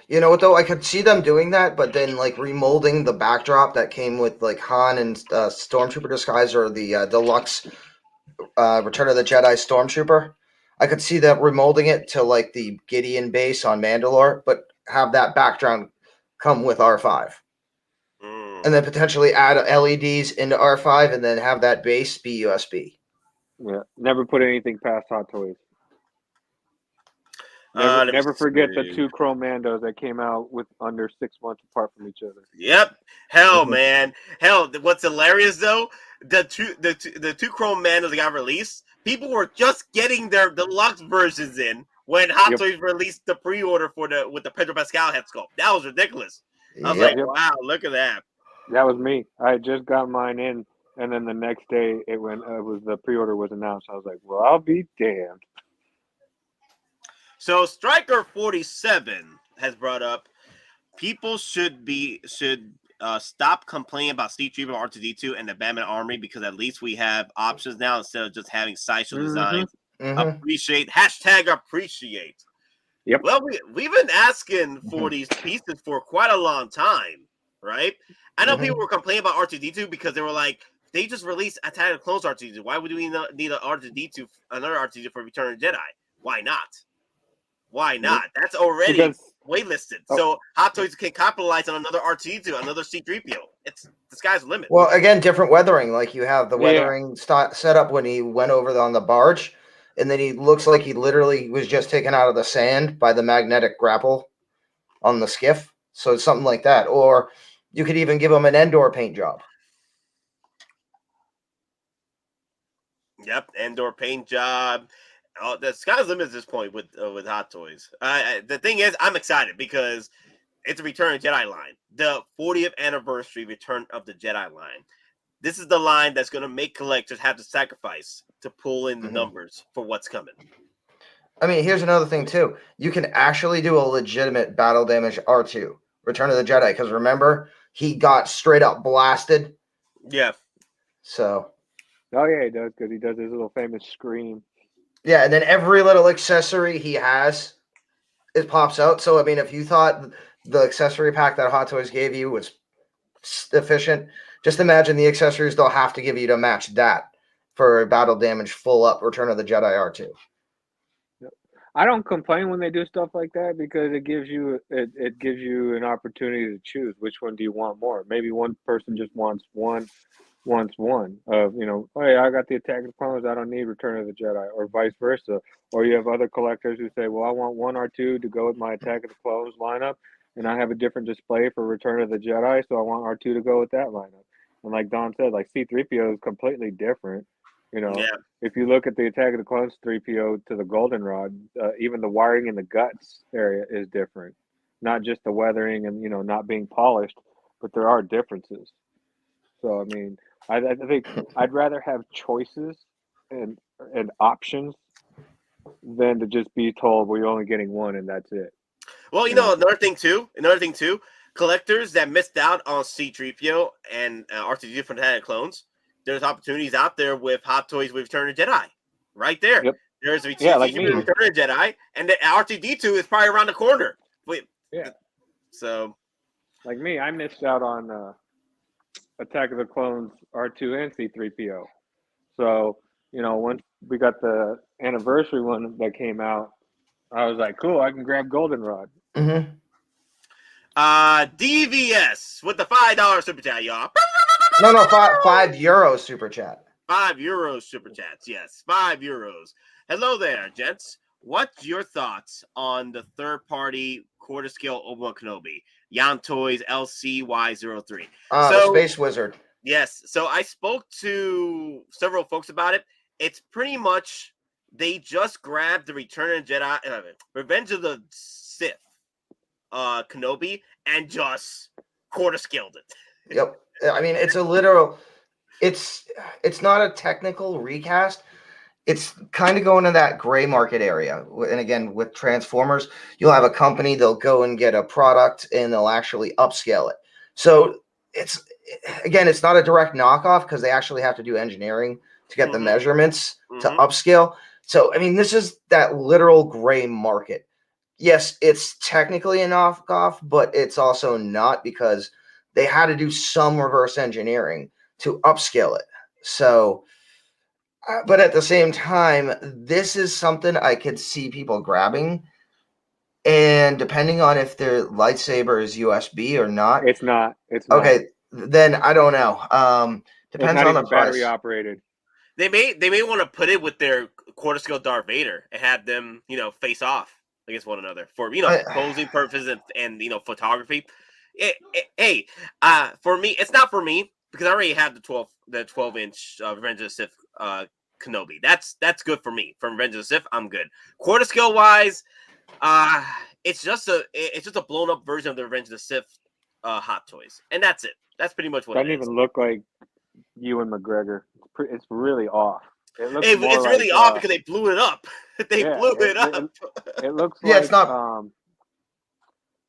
You know what, though? I could see them doing that, but then, like, remolding the backdrop that came with, like, Han and Stormtrooper disguise or the deluxe Return of the Jedi Stormtrooper. I could see that remolding it to, like, the Gideon base on Mandalore, but have that background come with R5. And then potentially add LEDs into R5 and then have that base be USB. Yeah, never put anything past Hottoye. Never forget the 2 Chrome Mandos that came out with under 6 months apart from each other. Yep. Hell, man. Hell, what's hilarious though, the two Chrome Mandos that got released, people were just getting their deluxe versions in when Hottoye released the pre-order with the Pedro Pascal head sculpt. That was ridiculous. I was like, wow, look at that. That was me. I had just got mine in, and then the next day the pre-order was announced. I was like, well, I'll be damned. So Striker 47 has brought up people should stop complaining about C3PO, R2D2, and the Batman Armory because at least we have options now instead of just having sideshow designs. Appreciate #appreciate. Yep. Well, we've been asking for these pieces for quite a long time, right? I know people were complaining about R2D2 because they were like, They just released Attack of the Clones R2D2. Why would we need an R2D2, another R2D2 for Return of the Jedi? Why not? Why not? That's already waitlisted. So Hot Toys can capitalize on another R2D2, another C3PO. It's the sky's the limit. Well, again, different weathering. Like you have the weathering set up when he went over on the barge, and then he looks like he literally was just taken out of the sand by the magnetic grapple on the skiff. So it's something like that. Or you could even give him an Endor paint job. Yep, Endor paint job. Oh, the sky's the limit at this point with Hot Toys. The thing is, I'm excited because it's a Return of the Jedi line, the 40th anniversary Return of the Jedi line. This is the line that's going to make collectors have to sacrifice to pull in the numbers for what's coming. I mean, here's another thing too. You can actually do a legitimate battle damage R2 Return of the Jedi, because remember he got straight up blasted. Yeah. So. Oh yeah, he does, because he does his little famous scream. Yeah, and then every little accessory he has, it pops out. So, I mean, if you thought the accessory pack that Hot Toys gave you was efficient, just imagine the accessories they'll have to give you to match that for a battle damage full up Return of the Jedi R2. I don't complain when they do stuff like that, because it gives you an opportunity to choose which one do you want more. Maybe one person just wants one of, hey, I got the Attack of the Clones, I don't need Return of the Jedi, or vice versa. Or you have other collectors who say, well, I want one or two to go with my Attack of the Clones lineup, and I have a different display for Return of the Jedi, so I want R2 to go with that lineup. And like Don said, like C3PO is completely different. If you look at the Attack of the Clones 3PO to the Goldenrod, even the wiring in the guts area is different. Not just the weathering and not being polished, but there are differences. So I mean, I think I'd rather have choices and options than to just be told we're only getting one and that's it. Well, another thing too, collectors that missed out on C3PO and R2D2 from the Attack of the Clones, there's opportunities out there with Hot Toys with Return of the Jedi, right there. Yep. There's a like me. Return of the Jedi, and the R2D2 is probably around the corner. So, like me, I missed out on Attack of the Clones R2 and C3PO. So, once we got the anniversary one that came out, I was like, cool, I can grab Goldenrod. Mm-hmm. DVS with the $5 super chat, y'all. No, €5 super chat. €5 super chats, yes, €5. Hello there, gents. What's your thoughts on the third-party quarter-scale Obi-Wan Kenobi? Yon Toys LCY03. Space Wizard. Yes. So I spoke to several folks about it. It's pretty much they just grabbed the Return of the Jedi, Revenge of the Sith Kenobi, and just quarter-scaled it. Yep. I mean, it's a literal. It's not a technical recast. It's kind of going to that gray market area. And again, with Transformers, you'll have a company, they'll go and get a product and they'll actually upscale it. So it's not a direct knockoff because they actually have to do engineering to get the measurements to upscale. So, I mean, this is that literal gray market. Yes, it's technically a knockoff, but it's also not, because they had to do some reverse engineering to upscale it. So, but at the same time, this is something I could see people grabbing. And depending on if their lightsaber is USB or not. It's not. Okay, then I don't know. Depends on the price. Battery operated. They may want to put it with their quarter scale Darth Vader and have them, face off against one another for posing purposes and photography. Hey, for me, it's not for me because I already have the 12-inch Revenge of the Sith Kenobi. That's good for me. For Revenge of the Sith, I'm good. Quarter scale wise, it's just a blown up version of the Revenge of the Sith Hot Toys, and that's it. That's pretty much what it is. Doesn't even look like Ewan McGregor. It's really off. It's really off because they blew it up. They blew it up. It looks like it's not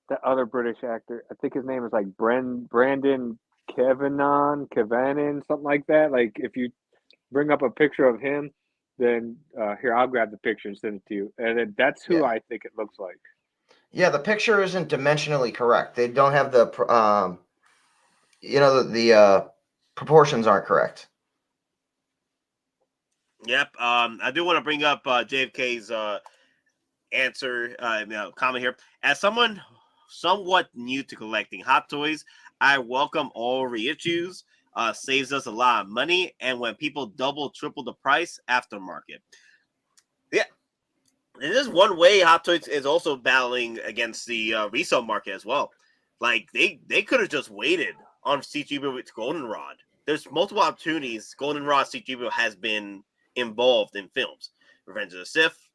the other British actor. I think his name is like Brandon Kevanin, something like that. Like if you bring up a picture of him, then here, I'll grab the picture and send it to you. And then that's who I think it looks like. Yeah, the picture isn't dimensionally correct. They don't have the the proportions aren't correct. Yep. I do want to bring up JFK's answer, comment here. As someone somewhat new to collecting Hot Toys, I welcome all reissues. Saves us a lot of money, and when people double, triple the price, aftermarket. Yeah, it is one way Hot Toys is also battling against the resale market as well. Like they could have just waited on C3PO with Goldenrod. There's multiple opportunities. Goldenrod C3PO has been involved in films. Revenge of the Sith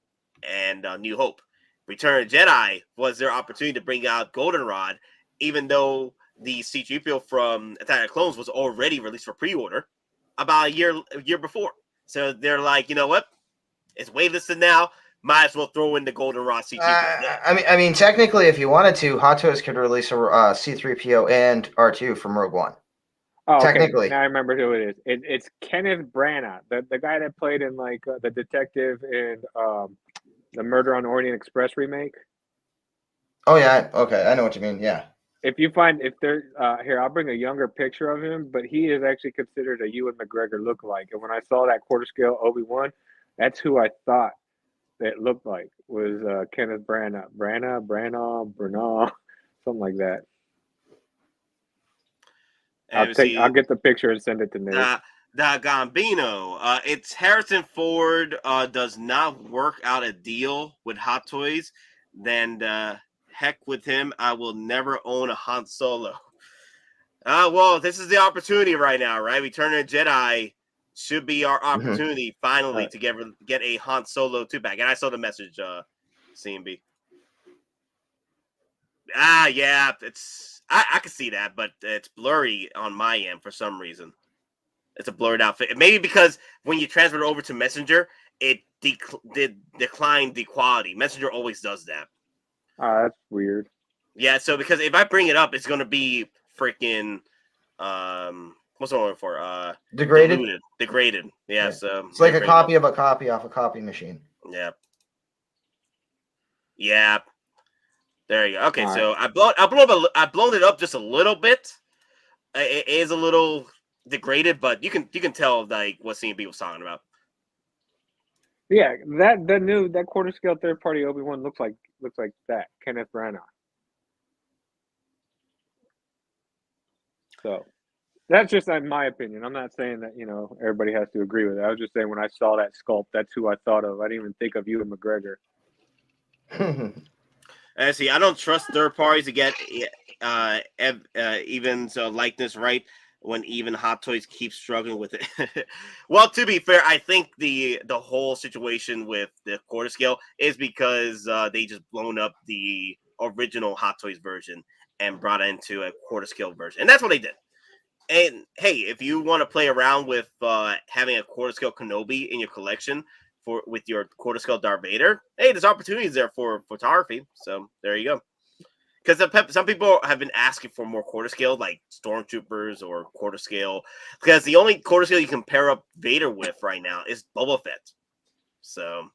and New Hope. Return of the Jedi was their opportunity to bring out Goldenrod, even though the C3PO from Attack of the Clones was already released for pre-order about a year before. So they're like, you know what? It's waitlisted now. Might as well throw in the Goldenrod C3PO. I mean, technically, if you wanted to, Hot Toys could release a C3PO and R2 from Rogue One. Oh, Technically. okay. Now I remember who it is. It's Kenneth Branagh, the guy that played in like the detective in the Murder on the Orient Express remake. Oh yeah, okay, I know what you mean. Yeah. If there here, I'll bring a younger picture of him, but he is actually considered a Ewan McGregor lookalike. And when I saw that quarter scale Obi-Wan, that's who I thought that looked like was Kenneth Branagh, something like that. I'll get the picture and send it to Nate. The Gambino. It's Harrison Ford does not work out a deal with Hot Toys, then heck with him. I will never own a Han Solo. Well, this is the opportunity right now, right? Return of the Jedi should be our opportunity finally to get a Han Solo 2-pack. And I saw the message, CMB. Yeah, I can see that, but it's blurry on my end for some reason. It's a blurred outfit. Maybe because when you transfer it over to Messenger, it declined the quality. Messenger always does that. That's weird. Yeah, so because if I bring it up, it's going to be freaking what's the word for? Degraded. Degraded. Yeah, so it's like a copy of a copy off a copy machine. Yeah. Yeah. There you go. Okay, all so right. I've blown it up just a little bit. It is a little degraded, but you can tell like what CMB was talking about. Yeah, that quarter scale third party Obi-Wan looks like that Kenneth Branagh. So that's just my opinion. I'm not saying that everybody has to agree with it. I was just saying when I saw that sculpt, that's who I thought of. I didn't even think of Ewan McGregor. And see, I don't trust third parties to get even likeness right when even Hot Toys keep struggling with it. Well, to be fair, I think the whole situation with the quarter scale is because they just blown up the original Hot Toys version and brought it into a quarter scale version, and that's what they did. And hey, if you want to play around with having a quarter scale Kenobi in your collection with your quarter scale Darth Vader, hey, there's opportunities there for photography. So there you go. Because some people have been asking for more quarter scale, like Stormtroopers or quarter scale. Because the only quarter scale you can pair up Vader with right now is Boba Fett. So.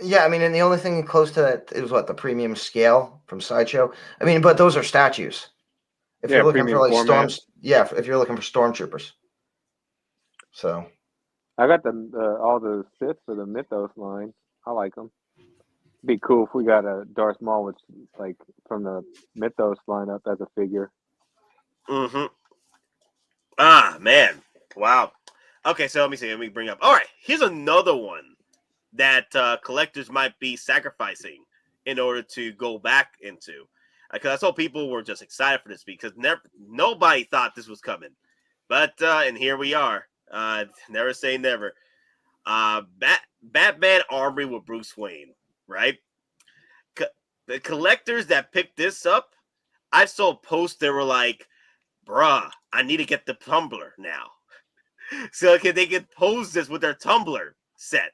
Yeah, I mean, and the only thing close to that is the premium scale from Sideshow. I mean, but those are statues. If you're looking for like if you're looking for Stormtroopers. So. I got all the Sith for the Mythos line. I like them. Be cool if we got a Darth Maul with like from the Mythos lineup as a figure. Ah, man. Wow. Okay, so let me bring up. All right, here's another one that collectors might be sacrificing in order to go back into. Because I saw people were just excited for this because nobody thought this was coming. But and here we are. Never say never. Batman Armory with Bruce Wayne, right? The collectors that picked this up, I saw posts that were like, bruh, I need to get the tumbler now. So they can pose this with their tumbler set.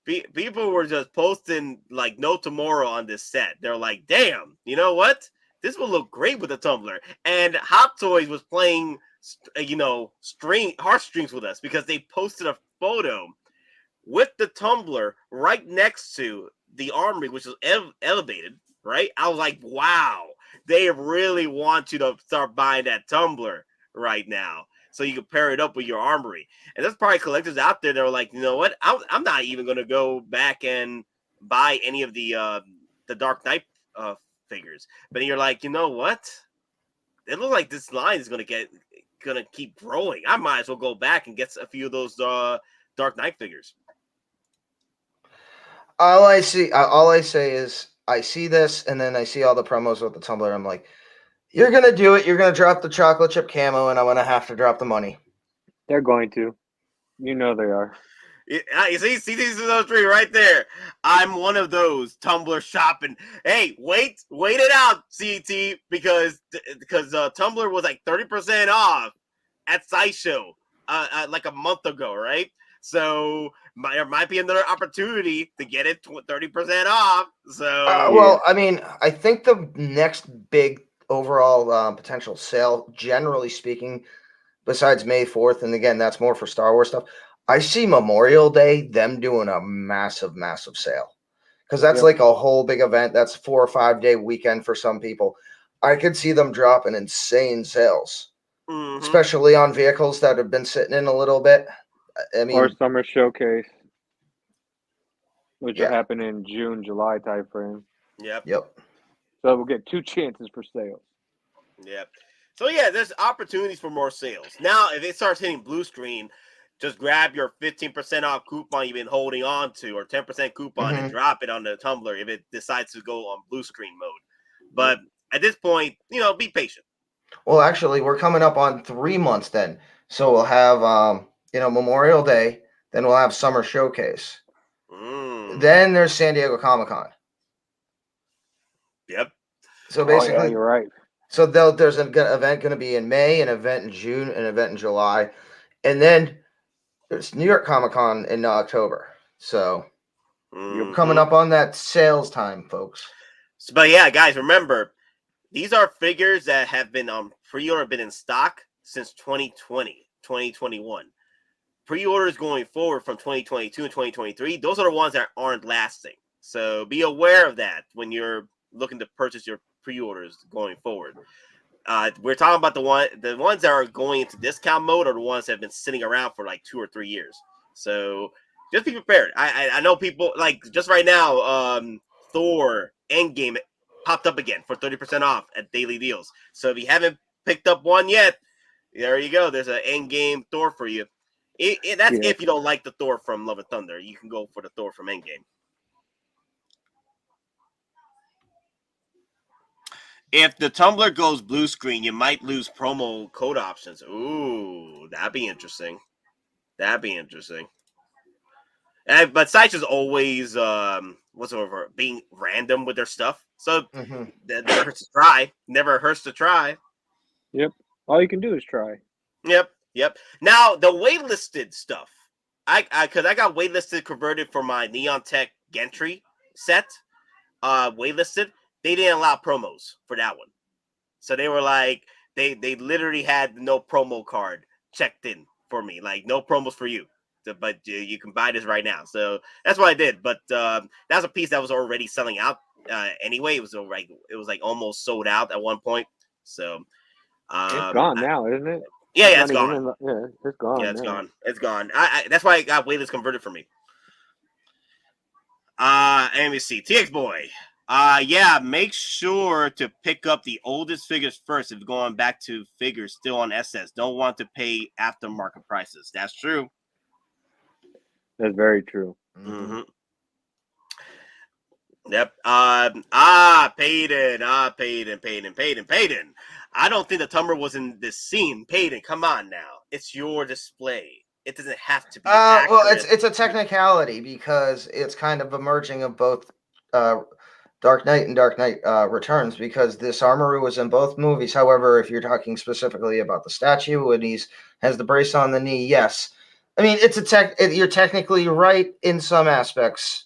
People were just posting like no tomorrow on this set. They're like, damn, you know what? This will look great with a tumbler. And Hot Toys was playing heartstrings with us because they posted a photo with the tumbler right next to the armory, which is elevated, right? I was like, wow, they really want you to start buying that tumbler right now. so you can pair it up with your armory. And there's probably collectors out there that are like, you know what? I'm not even going to go back and buy any of the Dark Knight figures. But then you're like, you know what? It looks like this line is going to keep growing. I might as well go back and get a few of those Dark Knight figures. All I say is I see this, and then I see all the promos with the Tumblr. I'm like, you're gonna do it. You're gonna drop the chocolate chip camo, and I'm gonna have to drop the money. They're going to. You know they are. You see those three right there. I'm one of those Tumblr shopping. Hey, wait it out, CT, because Tumblr was like 30% off at Sideshow like a month ago, right? So there might be another opportunity to get it 30% off. So well, I mean, I think the next big overall potential sale, generally speaking, besides May 4th, and again, that's more for Star Wars stuff, I see Memorial Day, them doing a massive, massive sale. Because that's like a whole big event. That's 4 or 5 day weekend for some people. I could see them dropping insane sales, especially on vehicles that have been sitting in a little bit. I mean, or Summer Showcase, which will happen in June, July timeframe. Yep. So we'll get 2 chances for sales. Yep. So yeah, there's opportunities for more sales. Now, if it starts hitting blue screen, just grab your 15% off coupon you've been holding on to, or 10% coupon, and drop it on the Tumblr if it decides to go on blue screen mode. But at this point, be patient. Well, actually, we're coming up on 3 months then. So we'll have, Memorial Day. Then we'll have Summer Showcase. Then there's San Diego Comic-Con. Yep. So basically, you're right. So there's an event going to be in May, an event in June, an event in July, and then there's New York Comic-Con in October. So you're coming up on that sales time, folks. But yeah, guys, remember, these are figures that have been on pre-order, been in stock since 2020, 2021. Pre-orders going forward from 2022 and 2023, those are the ones that aren't lasting. So be aware of that when you're looking to purchase your pre-orders going forward. We're talking about the ones that are going into discount mode, are the ones that have been sitting around for like 2 or 3 years. So just be prepared. I know people, like, just right now, Thor Endgame popped up again for 30% off at daily deals. So if you haven't picked up one yet, there you go. There's an Endgame Thor for you. That's if you don't like the Thor from Love and Thunder. You can go for the Thor from Endgame. If the Tumblr goes blue screen, you might lose promo code options. Ooh, that'd be interesting. But Sites is always being random with their stuff. So that never hurts to try. Never hurts to try. Yep. All you can do is try. Yep. Now the waitlisted stuff. Because I got waitlisted converted for my Neon Tech Gantry set. Waitlisted. They didn't allow promos for that one. So they were like, they literally had no promo card checked in for me. Like, no promos for you. But you can buy this right now. So that's what I did. But that was a piece that was already selling out anyway. It was like almost sold out at one point. So it's gone now, isn't it? Yeah, it's gone. It's gone. Yeah, it's gone. It's gone. That's why I got waitlist converted for me. Let me see. TX Boy. Make sure to pick up the oldest figures first if going back to figures still on SS. Don't want to pay aftermarket prices. That's true. That's very true. Mm-hmm. Yep. Payton. I don't think the Tumblr was in this scene. Payton, come on now. It's your display. It doesn't have to be accurate. Well, it's a technicality because it's kind of a merging of both Dark Knight and Dark Knight Returns, because this armor was in both movies. However, if you're talking specifically about the statue and he has the brace on the knee, yes. I mean, you're technically right in some aspects,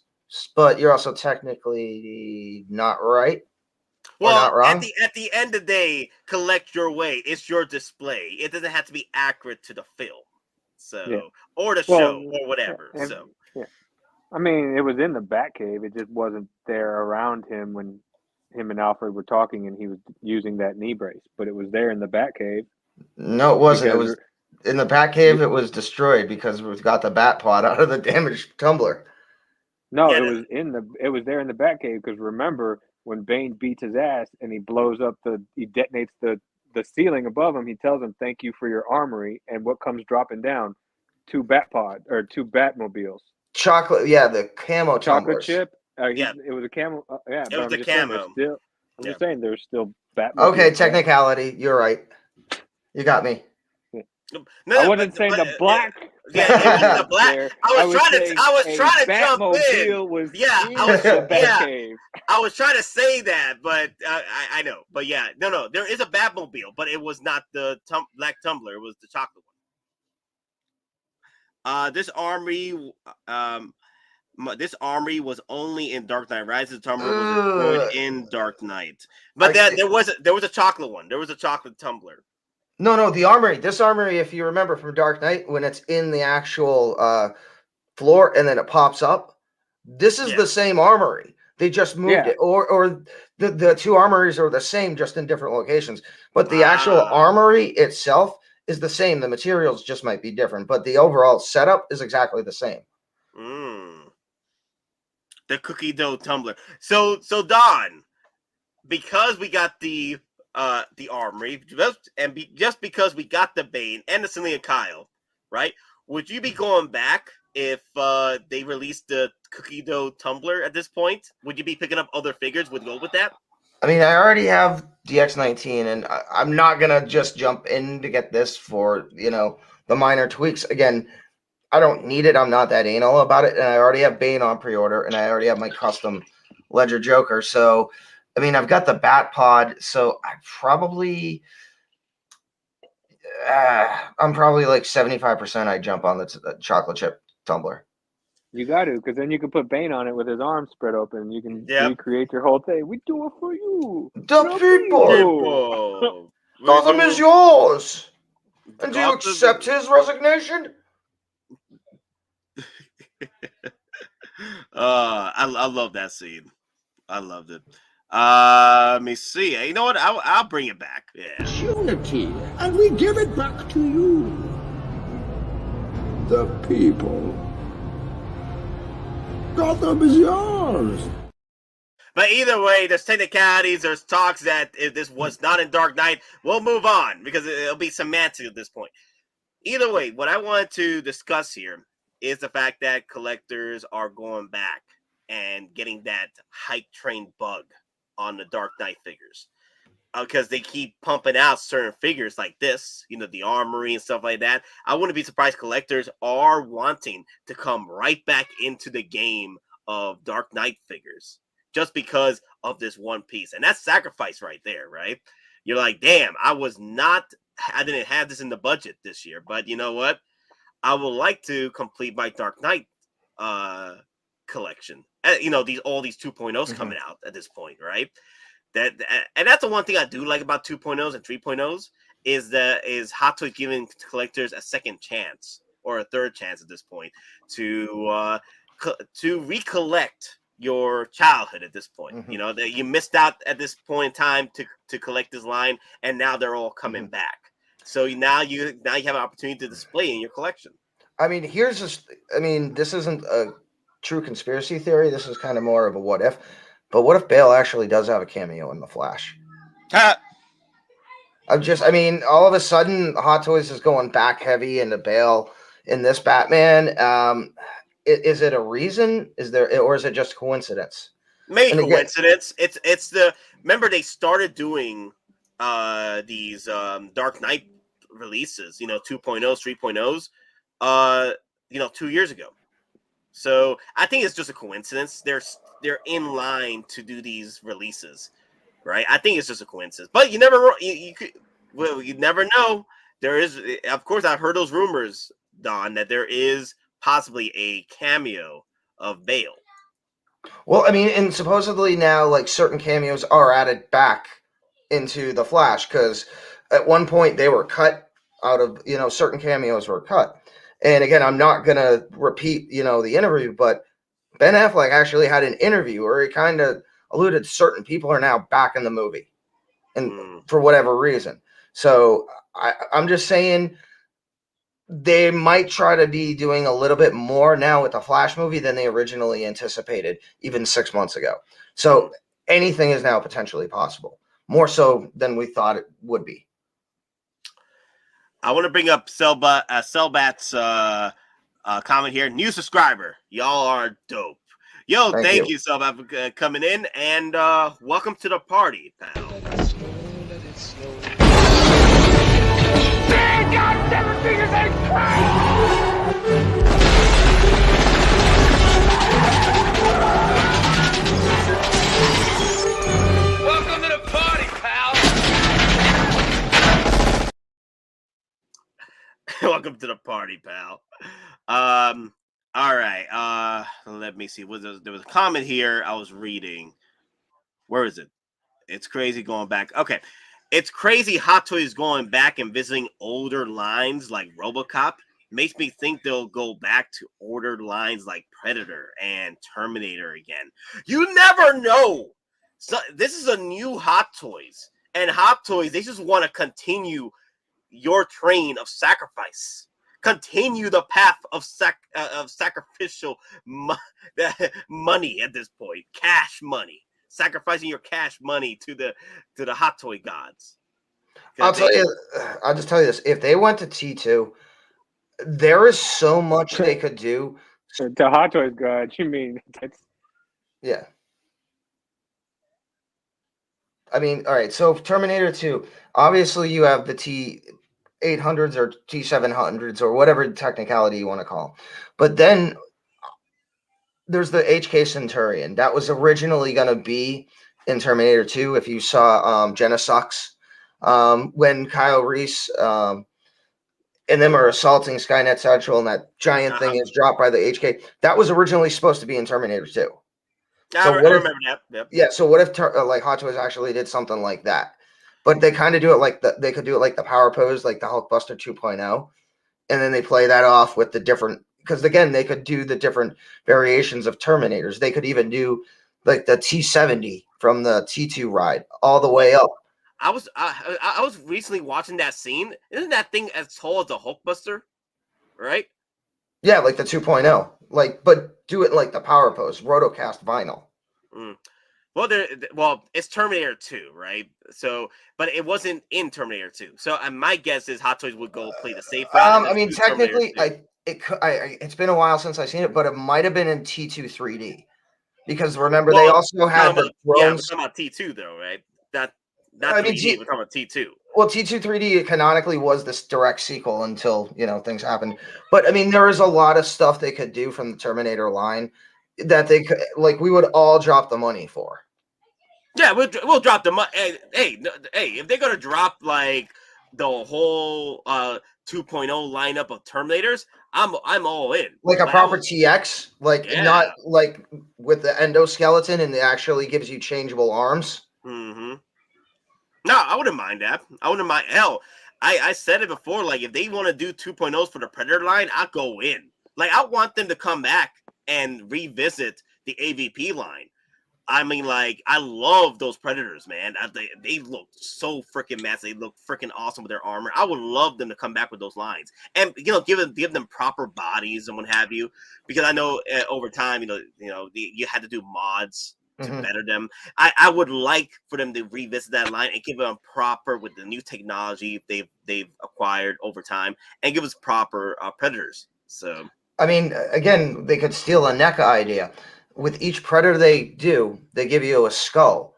but you're also technically not right. Well, not wrong. At the end of the day, collect your way. It's your display. It doesn't have to be accurate to the film, or the show, or whatever. I mean, it was in the Batcave. It just wasn't there around him when him and Alfred were talking, and he was using that knee brace. But it was there in the Batcave. No, it wasn't. In the Batcave, it was destroyed because we've got the Bat Pod out of the damaged tumbler. No, Yeah, it was there in the Batcave because remember when Bane beats his ass and he detonates the ceiling above him. He tells him, "Thank you for your armory," and what comes dropping down? Two Batmobiles. Chocolate, yeah, the camo Chocolate tumblers. chip. Yeah. It was a camo. Yeah, It but was I'm the just saying camo. I'm Yeah. just saying there's still Batmobiles. Okay, left. technicality. You're right. You got me. No, I wasn't saying the black. Yeah, it wasn't the Batmobile black. there. I was trying saying to jump in. Batmobile was Yeah, in I was. the Yeah, Batcave. I was trying to say that, but I know. But yeah, no, there is a Batmobile, but it was not the black tumbler. It was the chocolate one. This armory was only in Dark Knight Rises. The tumbler was destroyed in Dark Knight, but there was a chocolate one. There was a chocolate tumbler. No, the armory. This armory, if you remember from Dark Knight, when it's in the actual floor and then it pops up, this is the same armory. They just moved it, or the two armories are the same, just in different locations. But the actual armory itself is the same. The materials just might be different, but the overall setup is exactly the same. The cookie dough tumbler. So Don, because we got the armory, just because we got the Bane and the Selena Kyle, right? Would you be going back if they released the cookie dough tumbler at this point? Would you be picking up other figures? Would go with that? I mean, I already have the X19, and I'm not gonna just jump in to get this for the minor tweaks. Again, I don't need it. I'm not that anal about it, and I already have Bane on pre-order, and I already have my custom Ledger Joker. So, I mean, I've got the Bat Pod, so I'm probably like 75%. I jump on the chocolate chip tumbler. You got to, because then you can put Bane on it with his arms spread open. You can recreate your whole thing. We do it for you. The people. Gotham is yours. And do you accept his resignation? I love that scene. I loved it. Let me see. You know what? I'll bring it back. Yeah. Opportunity, and we give it back to you. The people. Gotham is yours. But either way, there's technicalities. There's talks that if this was not in Dark Knight, we'll move on because it'll be semantic at this point. Either way, what I wanted to discuss here is the fact that collectors are going back and getting that hype train bug on the Dark Knight figures. Because they keep pumping out certain figures like this, the armory and stuff like that. I wouldn't be surprised collectors are wanting to come right back into the game of Dark Knight figures just because of this one piece. And that's sacrifice right there, right? You're like, damn, I didn't have this in the budget this year, but you know what? I would like to complete my Dark Knight collection. All these 2.0s coming out at this point, right? And that's the one thing I do like about 2.0s and 3.0s is Hottoye giving collectors a second chance or a third chance at this point to recollect your childhood at this point. That you missed out at this point in time to collect this line, and now they're all coming back. So now you have an opportunity to display in your collection. I mean, this isn't a true conspiracy theory. This is kind of more of a what if. But what if Bale actually does have a cameo in The Flash? All of a sudden, Hot Toys is going back heavy into Bale in this Batman. Is it a reason? Is it just coincidence? Maybe coincidence. Remember they started doing these Dark Knight releases, 2.0s, 3.0s, 2 years ago. So I think it's just a coincidence. They're in line to do these releases, right? I think it's just a coincidence. But you never you never know. There is, of course, I've heard those rumors, Don, that there is possibly a cameo of Bale. Well, and supposedly now, like, certain cameos are added back into The Flash because at one point they were cut out of, certain cameos were cut. And again, I'm not going to repeat, the interview, but Ben Affleck actually had an interview where he kind of alluded certain people are now back in the movie and for whatever reason. So I'm just saying they might try to be doing a little bit more now with the Flash movie than they originally anticipated, even 6 months ago. So anything is now potentially possible, more so than we thought it would be. I want to bring up Cellbat's comment here. New subscriber. Y'all are dope. Yo, thank you, Cellbat, for coming in, and welcome to the party, pal. Welcome to the party, pal. Welcome to the party, pal. All right. Let me see. There was a comment here I was reading. Where is it? It's crazy going back. Okay. It's crazy Hottoye is going back and visiting older lines like RoboCop. Makes me think they'll go back to older lines like Predator and Terminator again. You never know. So this is a new Hottoys. And Hottoys, they just want to continue your train of sacrifice. Continue the path of sacrificial money at this point. Cash money. Sacrificing your cash money to the Hottoye gods. I'll just tell you this. If they went to T2, there is so much they could do. To Hottoye's god, you mean? Yeah. I mean, all right. So Terminator 2, obviously you have the T800s or T700s or whatever technicality you want to call. But then there's the HK Centurion. That was originally going to be in Terminator 2. If you saw Genosux, when Kyle Reese and them are assaulting Skynet Central and that giant thing is dropped by the HK, that was originally supposed to be in Terminator 2. I remember that. Yep. Yeah, so what if like Hot Toys actually did something like that? But they kind of do it like they could do it like the power pose, like the Hulkbuster 2.0, and then they play that off with the different, because again, they could do the different variations of Terminators. They could even do like the T70 from the T2 ride all the way up. I was recently watching that scene. Isn't that thing as tall as the Hulkbuster? Right? Yeah, like the 2.0. Like, but do it like the power pose, rotocast vinyl. Well, it's Terminator 2, right? So, but it wasn't in Terminator 2. So, my guess is Hot Toys would go play the safe route. I mean, technically, it's been a while since I've seen it, but it might have been in T2 3D because remember they also had the drones. Yeah, we're talking about T2 though, right? Not 3D. We're talking about T2. Well, T2 3D canonically was this direct sequel until things happened. But I mean, there is a lot of stuff they could do from the Terminator line that they could, like, we would all drop the money for. Yeah, we'll drop the money. Hey, if they're gonna drop like the whole 2.0 lineup of Terminators, I'm all in. Like a proper TX, not like with the endoskeleton and it actually gives you changeable arms. Mm-hmm. No, I wouldn't mind that. I wouldn't mind. Hell, I said it before. Like, if they want to do 2.0s for the Predator line, I'll go in. Like, I want them to come back and revisit the AVP line. I mean, like, I love those Predators, man. They look so freaking massive. They look freaking awesome with their armor. I would love them to come back with those lines and give them proper bodies and what have you. Because I know over time, you had to do mods to better them. I would like for them to revisit that line and give them proper with the new technology they've acquired over time and give us proper Predators. So I mean, again, they could steal a NECA idea. With each Predator they give you a skull.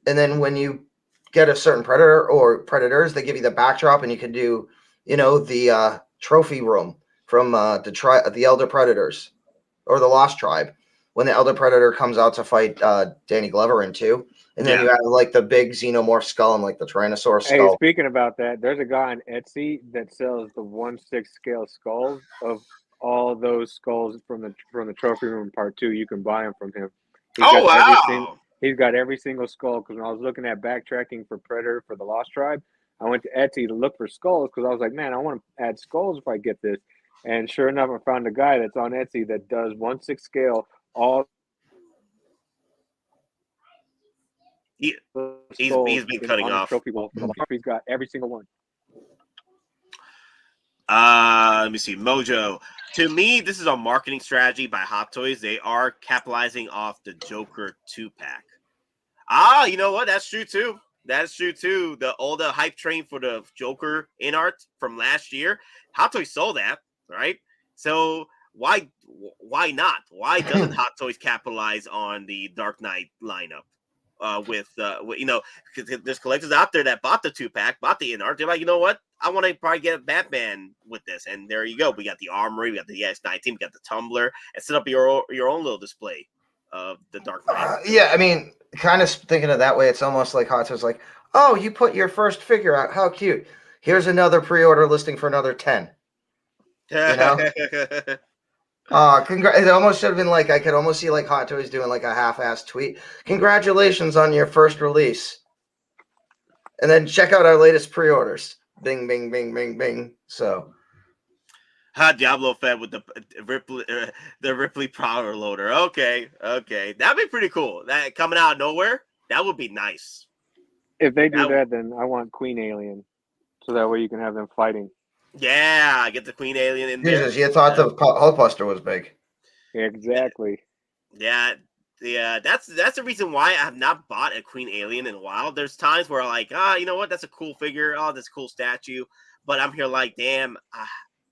And then when you get a certain Predator or Predators, they give you the backdrop and you can do, the trophy room from the Elder Predators or the Lost Tribe. When the Elder Predator comes out to fight Danny Glover in 2. And then you have like the big xenomorph skull and like the Tyrannosaurus skull. Hey, speaking about that, there's a guy on Etsy that sells the 1/6 scale skulls of all those skulls from the trophy room part 2. You can buy them from him. He's got every single skull. Because when I was looking at backtracking for Predator for the Lost Tribe, I went to Etsy to look for skulls because I was like, man, I want to add skulls if I get this. And sure enough, I found a guy that's on Etsy that does 1/6 scale. He's been cutting off. Trophy wall. He's got every single one. Let me see. Mojo. To me, this is a marketing strategy by Hot Toys. They are capitalizing off the Joker 2-pack. You know what? That's true too. That's true too. All the hype train for the Joker in art from last year, Hot Toys sold that, right? So why not? Why doesn't Hot Toys capitalize on the Dark Knight lineup? With because there's collectors out there that bought the 2-pack, bought the in art. They're like, you know what? I want to probably get a Batman with this, and there you go. We got the Armory, we got the S19, we got the Tumbler, and set up your own little display of the Dark Knight. Yeah, I mean, kind of thinking of that way, it's almost like Hot Toys like, oh, you put your first figure out. How cute. Here's another pre-order listing for another 10. You know? It almost should have been like, I could almost see like Hot Toys doing like a half-assed tweet. Congratulations on your first release. And then check out our latest pre-orders. Bing, bing, bing, bing, bing. So... Diablo fed with the Ripley Prowler loader. Okay, that'd be pretty cool. That coming out of nowhere, that would be nice. If they do that, then I want Queen Alien, so that way you can have them fighting. Yeah, get the Queen Alien in there. Jesus, you thought the Hulkbuster was big. Exactly. Yeah. That's the reason why I have not bought a Queen Alien in a while. There's times where I'm like, you know what? That's a cool figure. Oh, that's a cool statue. But I'm here like, damn.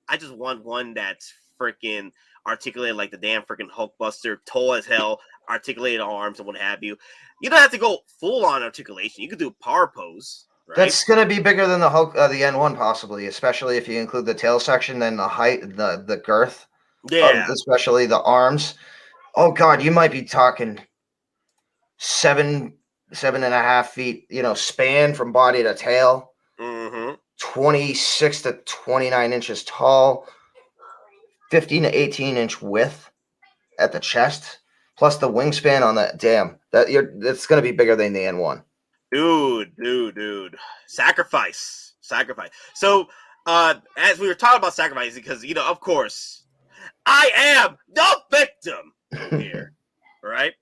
I just want one that's freaking articulated like the damn freaking Hulkbuster, tall as hell, articulated arms and what have you. You don't have to go full on articulation. You could do a power pose. Right? That's going to be bigger than the Hulk, the N1 possibly, especially if you include the tail section and the height, the girth. Yeah. Especially the arms. Oh God, you might be talking 7.5 feet, span from body to tail. Mm-hmm. 26 to 29 inches tall, 15 to 18 inch width at the chest, plus the wingspan on that. Damn, that's going to be bigger than the N1. Dude, sacrifice. So, as we were talking about sacrifice, because of course, I am the victim here, right?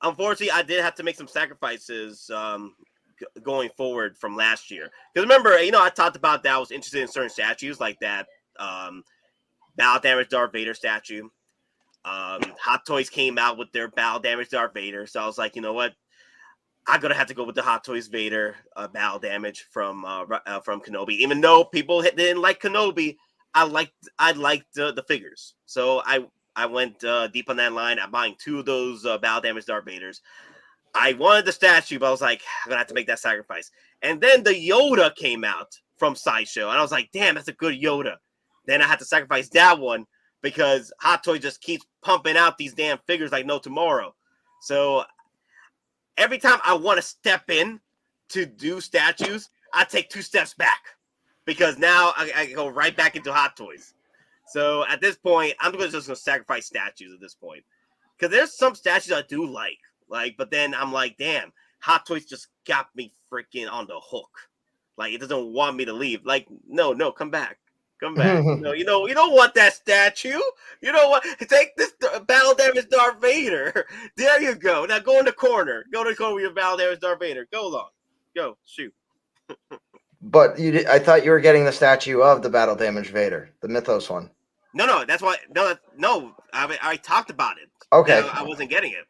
Unfortunately, I did have to make some sacrifices. Going forward from last year, because remember, I talked about that I was interested in certain statues like that battle damage Darth Vader statue. Hot Toys came out with their battle damage Darth Vader, so I was like, you know what, I'm gonna have to go with the Hot Toys Vader battle damage from Kenobi. Even though people didn't like Kenobi, I liked the figures, so I went deep on that line. I'm buying 2 of those battle damage Darth Vaders. I wanted the statue, but I was like, I'm gonna have to make that sacrifice. And then the Yoda came out from Sideshow, and I was like, damn, that's a good Yoda. Then I had to sacrifice that one because Hot Toy just keeps pumping out these damn figures like no tomorrow. So every time I want to step in to do statues, I take 2 steps back because now I go right back into Hot Toys. So at this point, I'm just gonna sacrifice statues at this point because there's some statues I do like, but then I'm like, damn, Hot Toys just got me freaking on the hook. Like, it doesn't want me to leave. Like, no, come back. Come back. No, you don't want that statue. You know what? Take this battle damage Darth Vader. There you go. Now go in the corner. Go to the corner with your battle damage Darth Vader. Go along. Go. Shoot. But I thought you were getting the statue of the battle damage Vader, the Mythos one. No, that's why. No. I talked about it. Okay. I wasn't getting it.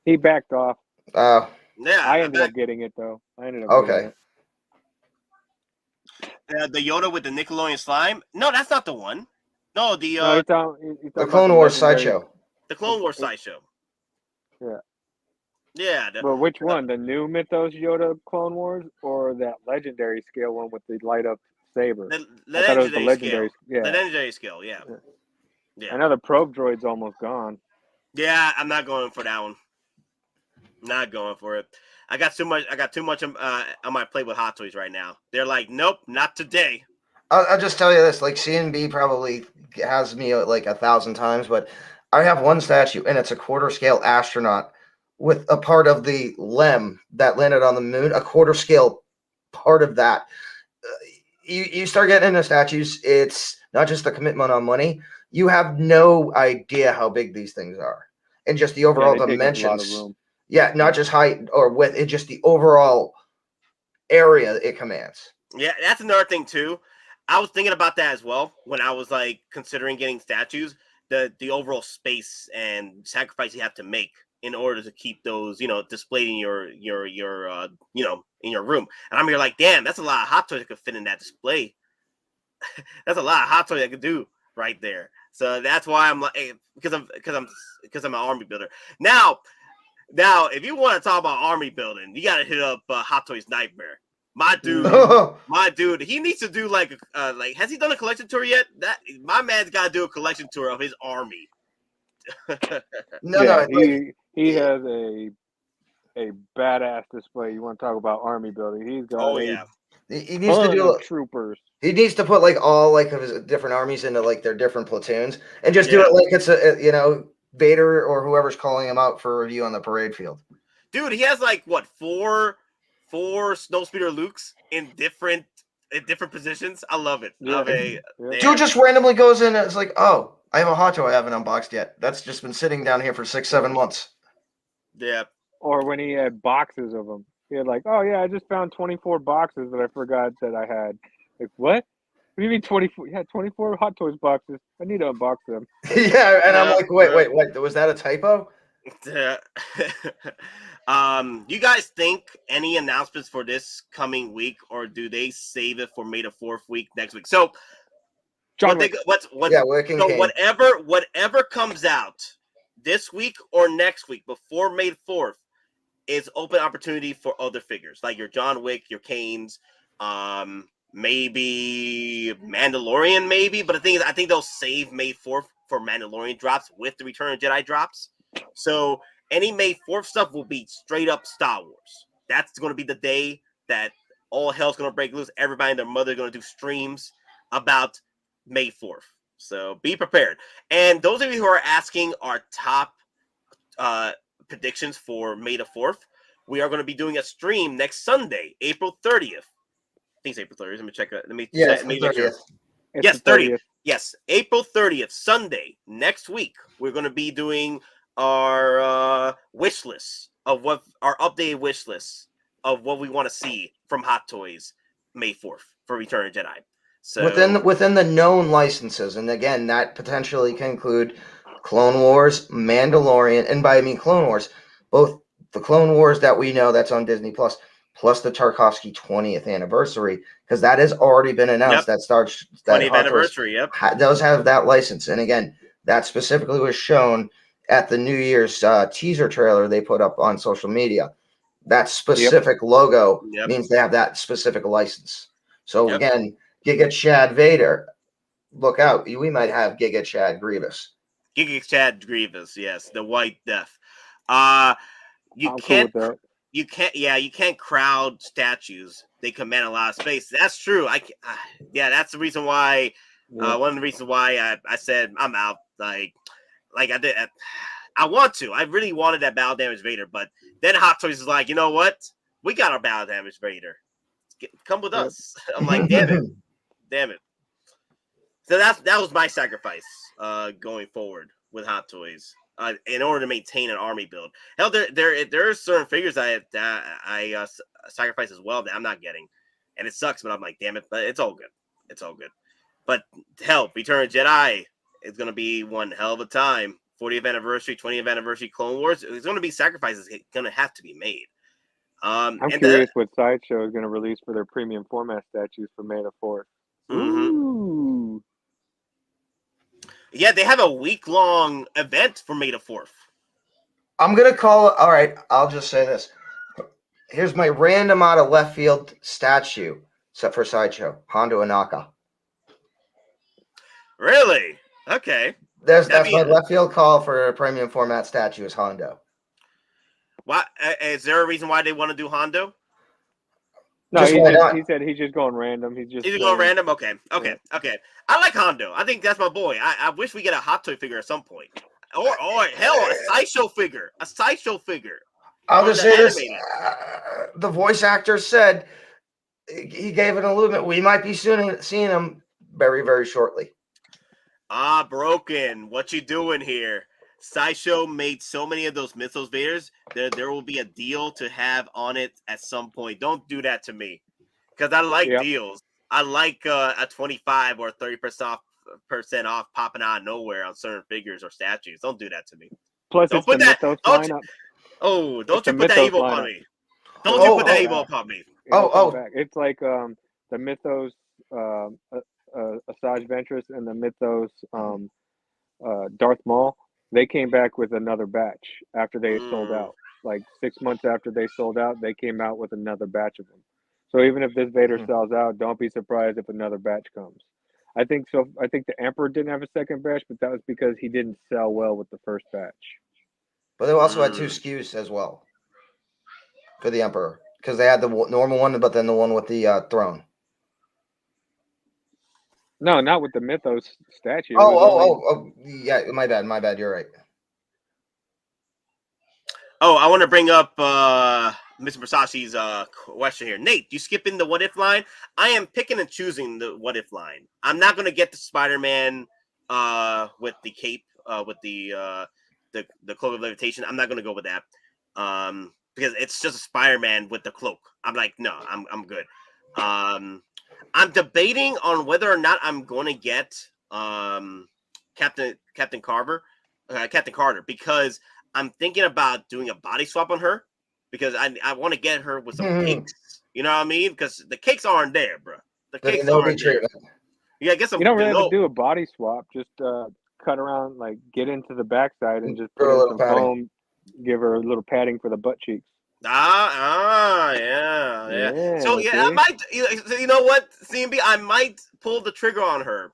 He backed off. Oh. Yeah. I ended up getting it though. Okay. The Yoda with the Nickelodeon slime? No, that's not the one. No, the the Clone Wars sideshow. The Clone Wars sideshow. Yeah. Yeah. But which one? The new Mythos Yoda Clone Wars or that legendary scale one with the light up saber? The legendary scale. Yeah. The legendary scale, yeah. I know the probe droid's almost gone. Yeah, I'm not going for that one. Not going for it. I got too much on my plate with Hot Toys right now. They're like, nope, not today. I'll just tell you this: like CNB probably has me like 1,000 times, but I have one statue, and it's a quarter scale astronaut with a part of the LEM that landed on the moon. A quarter scale part of that. You start getting into statues. It's not just the commitment on money. You have no idea how big these things are, and just the overall dimensions. Yeah, not just height or width, it's just the overall area it commands. Yeah, that's another thing too. I was thinking about that as well when I was like considering getting statues. The overall space and sacrifice you have to make in order to keep those, displayed in your in your room. And I'm here like, damn, that's a lot of Hot Toys that could fit in that display. That's a lot of Hot Toys I could do right there. So that's why I'm like, because I'm an army builder. Now, if you want to talk about army building, you got to hit up Hot Toys Nightmare. My dude, he needs to do like has he done a collection tour yet? That my man's got to do a collection tour of his army. He has a badass display. You want to talk about army building? He's got he needs to do troopers. He needs to put like all like of his different armies into like their different platoons and just do it like it's a Vader or whoever's calling him out for review on the parade field. Dude, he has like what four Snowspeeder Lukes in different positions. I love it. Dude just randomly goes in and it's like, oh, I have a Hottoye I haven't unboxed yet. That's just been sitting down here for 6-7 months. Yeah. Or when he had boxes of them, he had like, oh yeah, I just found 24 boxes that I forgot that I had. Like what? What do you mean 24? Yeah, 24 Hot Toys boxes. I need to unbox them. Yeah, and I'm like, wait, was that a typo? You guys think any announcements for this coming week, or do they save it for May the 4th week next week? So, whatever comes out this week or next week before May 4th is open opportunity for other figures like your John Wick, your Kanes, maybe Mandalorian, maybe. But the thing is, I think they'll save May 4th for Mandalorian drops with the Return of Jedi drops. So any May 4th stuff will be straight up Star Wars. That's going to be the day that all hell's going to break loose. Everybody and their mother are going to do streams about May 4th. So be prepared. And those of you who are asking our top predictions for May the 4th, we are going to be doing a stream next Sunday, April 30th. I think it's April 30th. Let me check that. Let me make sure. Yes, 30th. Yes, April 30th, Sunday, next week. We're going to be doing our wish list of what our updated wish list of what we want to see from Hot Toys May 4th for Return of Jedi. So within the known licenses, and again, that potentially can include Clone Wars, Mandalorian, and by I mean Clone Wars, both the Clone Wars that we know that's on Disney Plus the Tarkovsky 20th anniversary, because that has already been announced. That starts that 20th anniversary. Does have that license, and again, that specifically was shown at the New Year's teaser trailer they put up on social media. That specific logo means they have that specific license. So again, Giga Chad Vader, look out! We might have Giga Chad Grievous. Giga Chad Grievous, yes, the White Death. You can't crowd statues. They command a lot of space. That's true. That's the reason why. One of the reasons why I said I'm out. Like I did. I want to. I really wanted that Battle Damage Vader, but then Hot Toys is like, you know what? We got our Battle Damage Vader. Come with us. I'm like, damn it. So that was my sacrifice going forward with Hot Toys in order to maintain an army build. Hell, there are certain figures I sacrifice as well that I'm not getting, and it sucks. But I'm like, damn it. But it's all good. It's all good. But hell, Return of Jedi is going to be one hell of a time. 40th anniversary, 20th anniversary, Clone Wars. There's going to be sacrifices going to have to be made. I'm curious what Sideshow is going to release for their premium format statues for May the 4th. Ooh. Yeah, they have a week-long event for May the 4th. I'm going to call it. All right, I'll just say this. Here's my random out of left field statue, except for Sideshow, Hondo Anaka. Really? Okay. That's my left field call for a premium format statue is Hondo. Why is there a reason why they want to do Hondo? No, he said he's just going random. He's going random. Okay. I like Hondo. I think that's my boy. I wish we get a Hot Toy figure at some point, or hell, a sideshow figure. I'll just say this: the voice actor said he gave an alludement. We might be seeing him very, very shortly. Broken. What you doing here? Sideshow made so many of those Mythos Vaders. There will be a deal to have on it at some point. Don't do that to me, because I like deals. I like a 25 or 30% off popping out of nowhere on certain figures or statues. Don't do that to me. Plus, Don't it's put the that. Mythos Don't lineup. don't you the put that Mythos evil lineup. on me? Don't you put that Oh, evil upon me? Back. It's like the Mythos Asajj Ventress and the Mythos Darth Maul. They came back with another batch after they sold out. Like 6 months after they sold out, they came out with another batch of them. So even if this Vader sells out, don't be surprised if another batch comes. I think so. I think the Emperor didn't have a second batch, but that was because he didn't sell well with the first batch. But they also had 2 SKUs as well for the Emperor because they had the normal one, but then the one with the throne. No, not with the Mythos statue. Yeah, my bad. You're right. Oh, I want to bring up Mr. Masashi's question here. Nate, you skipping the what if line? I am picking and choosing the what if line. I'm not going to get the Spider-Man with the cape, with the cloak of levitation. I'm not going to go with that because it's just a Spider-Man with the cloak. I'm like, no, I'm good. I'm debating on whether or not I'm going to get Captain Carter because I'm thinking about doing a body swap on her because I want to get her with some cakes. You know what I mean? Because the cakes aren't there, bro. The cakes aren't there. Yeah, get some. You don't really have to do a body swap. Just cut around, like get into the backside and just put in some foam. Give her a little padding for the butt cheeks. Yeah. So yeah, I might. You know what, CMB? I might pull the trigger on her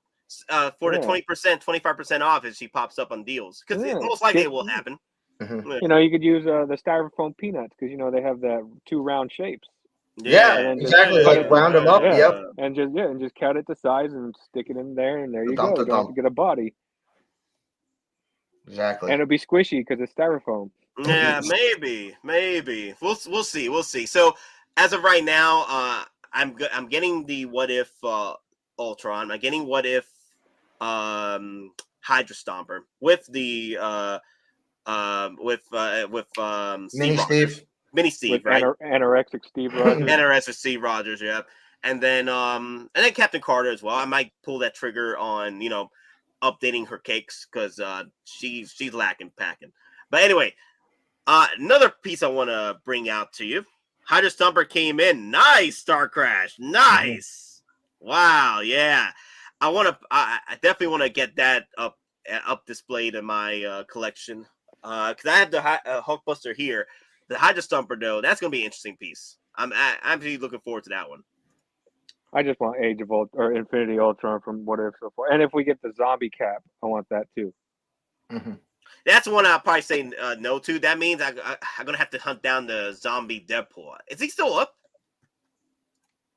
for the 20%, 25% off if she pops up on deals because most likely it will happen. You know, you could use the styrofoam peanuts because you know they have the 2 round shapes. Yeah, exactly. Like round them up. Yep. And just cut it to size and stick it in there, and there you go. You don't have to get a body. Exactly. And it'll be squishy because it's styrofoam. Yeah, maybe. We'll see. So as of right now, I'm getting the what if Ultron. I'm getting what if Hydra Stomper with the Mini Steve, right? Anorexic Steve Rogers. Anorexic Steve Rogers, yeah. And then Captain Carter as well. I might pull that trigger on, updating her cakes because she's lacking packing. But anyway, another piece I want to bring out to you. Hydra Stomper came in. Nice, Star Crash. Nice. Wow, yeah. I definitely want to get that up displayed in my collection. Because I have the Hulkbuster here. The Hydra Stomper, though, that's going to be an interesting piece. I'm really looking forward to that one. I just want Age of Ultron or Infinity Ultron from What If so far. And if we get the zombie cap, I want that too. That's one I'll probably say no to. That means I'm going to have to hunt down the zombie Deadpool. Is he still up?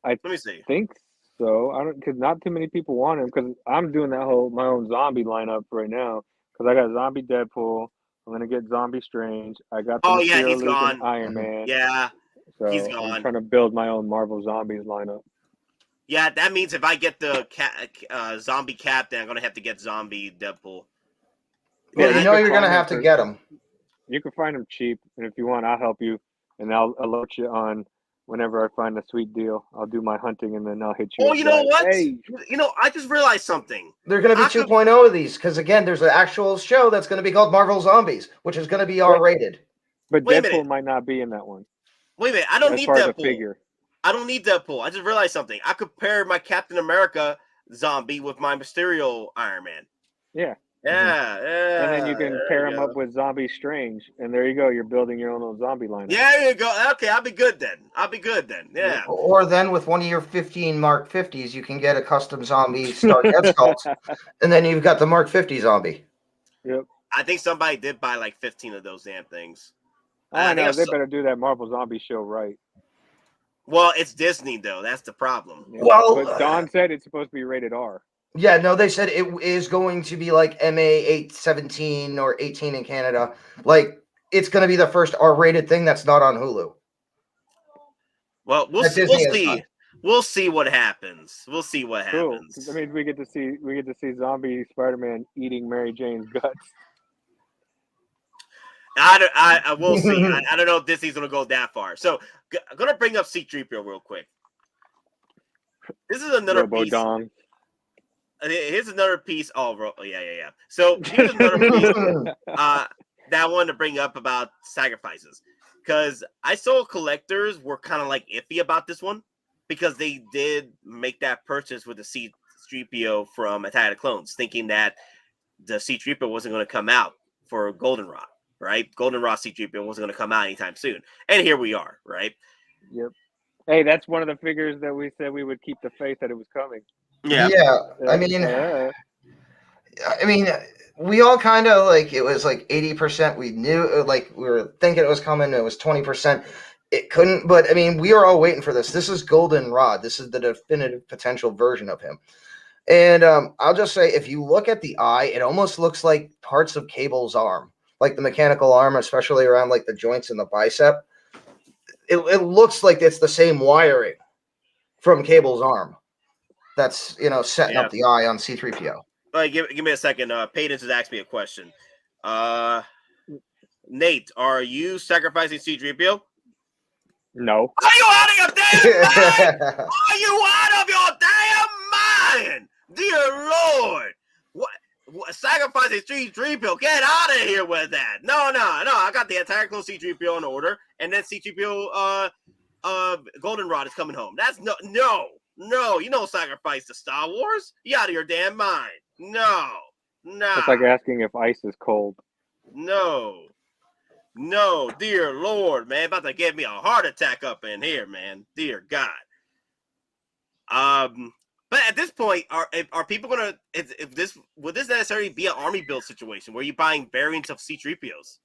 Let me see. Think so. Because not too many people want him. Because I'm doing my own zombie lineup right now. Because I got zombie Deadpool. I'm gonna get Zombie Strange. I got the he's gone. Iron Man. Yeah, so he's gone. I'm trying to build my own Marvel Zombies lineup. Yeah, that means if I get the zombie cap, then I'm gonna have to get zombie Deadpool. Well, you're gonna have to get them. You can find them cheap, and if you want, I'll help you, and I'll alert you on whenever I find a sweet deal. I'll do my hunting, and then I'll hit you. Oh, you know what? Hey. I just realized something. They're going to be 2.0 of these because, again, there's an actual show that's going to be called Marvel Zombies, which is going to be R-rated. But Deadpool might not be in that one. Wait a minute. I don't need Deadpool. I don't need Deadpool. I just realized something. I could pair my Captain America zombie with my Mysterio Iron Man. Yeah. Yeah. And then you can pair him up with Zombie Strange, and there you go. You're building your own zombie lineup. Yeah, there you go. Okay, I'll be good then. Yeah. Or then with one of your 15 Mark 50s, you can get a custom zombie Stark Head Sculpt, and then you've got the Mark 50 zombie. Yep. I think somebody did buy like 15 of those damn things. I know they better do that Marvel Zombie show right. Well, it's Disney though. That's the problem. Yeah. Well, but Don said it's supposed to be rated R. Yeah, no, they said it is going to be like MA 817 or 18 in Canada. Like, it's going to be the first R-rated thing that's not on Hulu. Well, we'll see. We'll see what happens. Cool. I mean, we get to see zombie Spider-Man eating Mary Jane's guts. I will see. I don't know if Disney's going to go that far. So I'm going to bring up C3PO real quick. This is another piece. Robo-dong. Here's another piece. Oh, yeah. So here's another piece that I wanted to bring up about sacrifices, because I saw collectors were kind of like iffy about this one because they did make that purchase with the C3PO from Attack of the Clones, thinking that the C3PO wasn't going to come out for Goldenrod, right? Goldenrod C3PO wasn't going to come out anytime soon, and here we are, right? Yep. Hey, that's one of the figures that we said we would keep the faith that it was coming. Yeah. I mean, we all kind of like, it was like 80% we knew, like we were thinking it was coming. It was 20%. It couldn't, but I mean, we are all waiting for this. This is Goldenrod. This is the definitive potential version of him. And I'll just say, if you look at the eye, it almost looks like parts of Cable's arm, like the mechanical arm, especially around like the joints in the bicep. It looks like it's the same wiring from Cable's arm. That's, setting up the eye on C3PO. All right, give me a second. Peyton just asked me a question. Nate, are you sacrificing C3PO? No. Are you out of your damn mind? Are you out of your damn mind? Dear Lord. What sacrificing C3PO? Get out of here with that. No. I got the Attack of the Clones C3PO in order, and then C3PO Goldenrod is coming home. That's no. You don't sacrifice the Star Wars. You out of your damn mind. No. It's like asking if ice is cold. No, dear Lord, man, about to give me a heart attack up in here, man. Dear God. But at this point, are people gonna? Would this necessarily be an army build situation where you're buying variants of C3POs?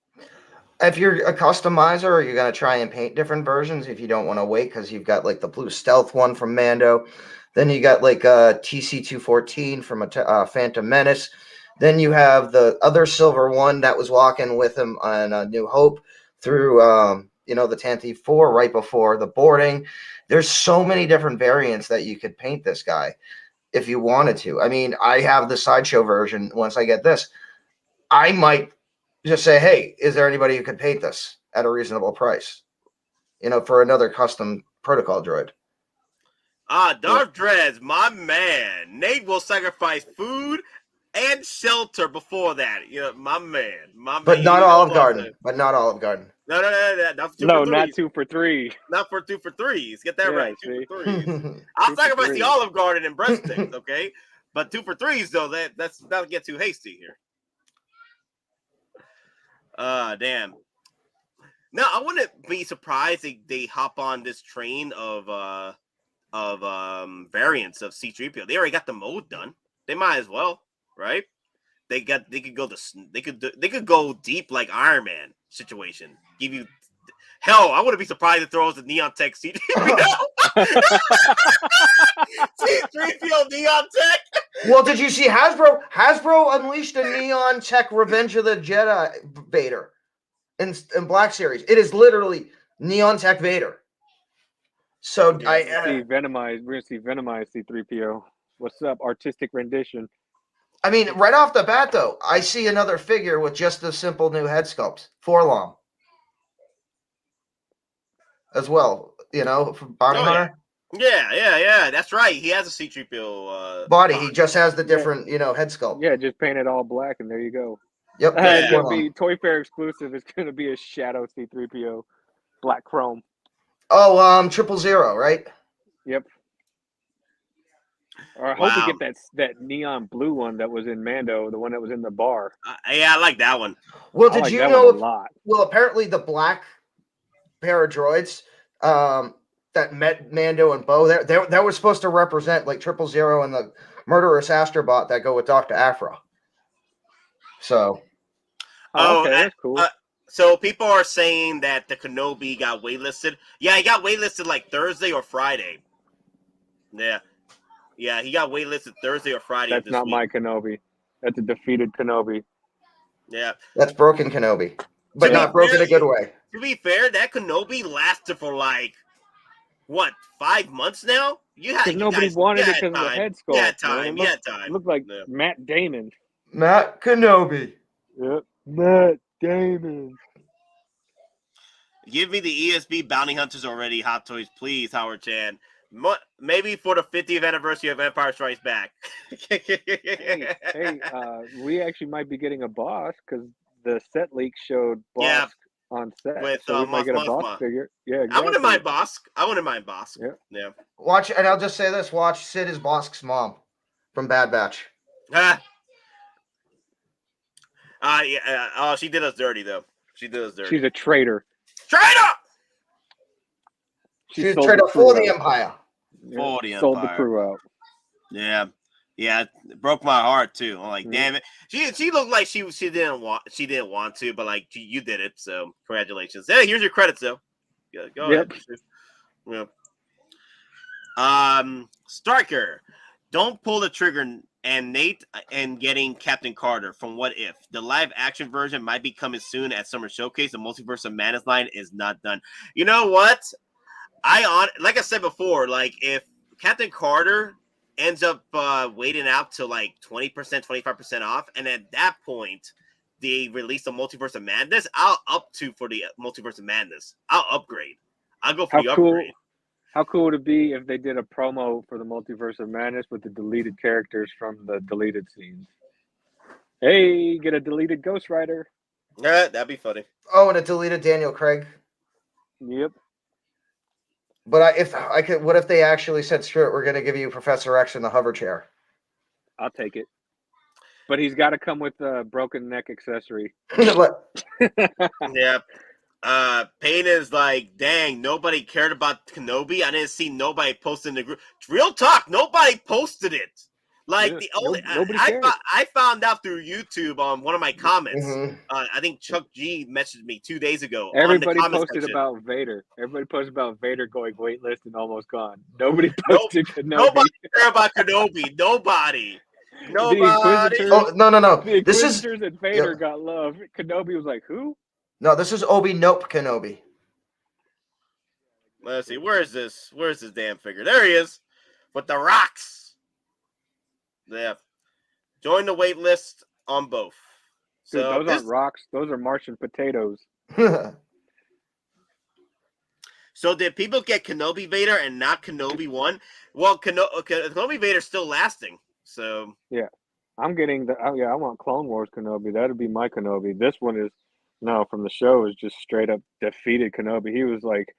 If you're a customizer, you're going to try and paint different versions if you don't want to wait, because you've got like the blue stealth one from Mando. Then you got like a TC-214 from a Phantom Menace. Then you have the other silver one that was walking with him on New Hope through, the Tantive 4 right before the boarding. There's so many different variants that you could paint this guy if you wanted to. I mean, I have the Sideshow version. Once I get this, I might just say, hey, is there anybody who could paint this at a reasonable price? For another custom protocol droid. Darth Dreads, my man. Nate will sacrifice food and shelter before that. My man. But not Olive Garden. No, not 2 for 3. Not 2 for 3. Not for 2 for 3s. Get that right. 2 for 3s. 2 I'll for sacrifice 3. the Olive Garden and breadsticks, okay? But 2 for 3s, though, that'll get too hasty here. Damn. Now, I wouldn't be surprised if they hop on this train of variants of C3PO. They already got the mode done. They might as well, right? They could go deep like Iron Man situation. Give you hell. I wouldn't be surprised if it throws the Neon Tech C3PO. C3PO Neon Tech. Well, did you see Hasbro? Hasbro unleashed a Neon Tech Revenge of the Jedi Vader in Black Series. It is literally Neon Tech Vader. So we're gonna see Venomized C3PO. What's up? Artistic rendition. I mean, right off the bat, though, I see another figure with just a simple new head sculpt. Forlom. As well, from Bounty Hunter. Yeah. That's right. He has a C3PO body. He just has the different, head sculpt. Yeah, just paint it all black, and there you go. Yep. It's gonna be Toy Fair exclusive. It's gonna be a Shadow C3PO, black chrome. Oh, 000, right? Yep. Or I hope we get that neon blue one that was in Mando, the one that was in the bar. Yeah, I like that one. Well, did you know? Well, apparently the black pair of droids that met Mando and Bo, that was supposed to represent like 000 and the murderous Astrobot that go with Dr. Aphra. So, okay, that's cool. So people are saying that the Kenobi got waitlisted. Yeah, he got waitlisted like Thursday or Friday. Yeah, he got waitlisted Thursday or Friday. That's not my Kenobi. That's a defeated Kenobi. Yeah. That's broken Kenobi. But not broken a good way. To be fair, that Kenobi lasted for like, 5 months now? Nobody wanted it because of the head sculpt. Yeah, time. It looked like Matt Damon. Matt Kenobi. Yep. Matt Damon. Give me the ESB bounty hunters already, Hottoys, please, Howard Chan. Maybe for the 50th anniversary of Empire Strikes Back. hey, we actually might be getting a boss because the set leak showed boss on set, with so we might get a boss figure. Yeah, exactly. I wouldn't mind boss. Yeah. Watch, and I'll just say this: watch Sid is Bosk's mom from Bad Batch. Yeah. Oh, she did us dirty though. She did us dirty. She's a traitor. Traitor. She's a traitor for the Empire. For the Empire. Sold the crew out. Yeah. Yeah, it broke my heart too. I'm like, damn it. She looked like she didn't want to, but like you did it. So congratulations. Hey, here's your credits though. Go ahead. Yep. Starker, don't pull the trigger. And Nate and getting Captain Carter from What If. The live action version might be coming soon at Summer Showcase. The Multiverse of Madness line is not done. You know what? Like I said before, like if Captain Carter ends up waiting out to like 20%, 25% off, and at that point they release the Multiverse of Madness, I'll up to for the Multiverse of Madness. I'll upgrade. I'll go for the upgrade. How cool would it be if they did a promo for the Multiverse of Madness with the deleted characters from the deleted scenes? Hey, get a deleted Ghost Rider. Yeah, that'd be funny. Oh, and a deleted Daniel Craig. Yep. But what if they actually said, "Screw it, we're going to give you Professor X in the hover chair"? I'll take it. But he's got to come with a broken neck accessory. Yeah. Payne is like, dang, nobody cared about Kenobi. I didn't see nobody posting in the group. Real talk, nobody posted it. Like the only I found out through YouTube on one of my comments. Mm-hmm. I think Chuck G messaged me 2 days ago. Everybody on the posted about Vader. Everybody posted about Vader going waitlist and almost gone. Nobody posted Kenobi. Nobody cared about Kenobi. Nobody. Oh, no. The Inquisitors and Vader got love. Kenobi was like, who? No, this is Obi Nope Kenobi. Let's see. Where is this? Where's this damn figure? There he is. With the rocks. Yeah. Join the wait list on both. Dude, so those aren't rocks. Those are Martian potatoes. So did people get Kenobi Vader and not Kenobi 1? Well, Kenobi Vader's still lasting. So yeah. I'm getting I want Clone Wars Kenobi. That'd be my Kenobi. This one is from the show is just straight up defeated Kenobi. He was like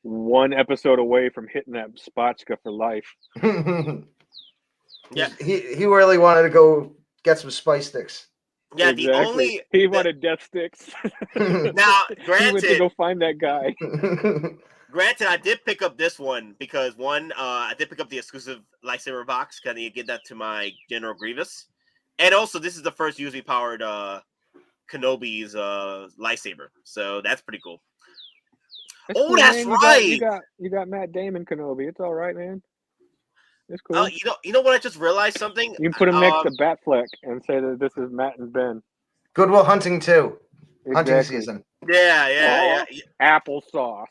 one episode away from hitting that Spotchka for life. Yeah, he really wanted to go get some spice sticks. Yeah, exactly. He wanted death sticks. Now, granted, he went to go find that guy. Granted, I did pick up this one because I did pick up the exclusive lightsaber box. Can you get that to my General Grievous? And also, this is the first USB powered Kenobi's lightsaber, so that's pretty cool. That's cool, that's man. right. You got Matt Damon Kenobi. It's all right, man. It's cool. You know what? I just realized something. You can put him next to Batfleck and say that this is Matt and Ben. Goodwill Hunting 2. Exactly. Hunting season. Yeah. Applesauce.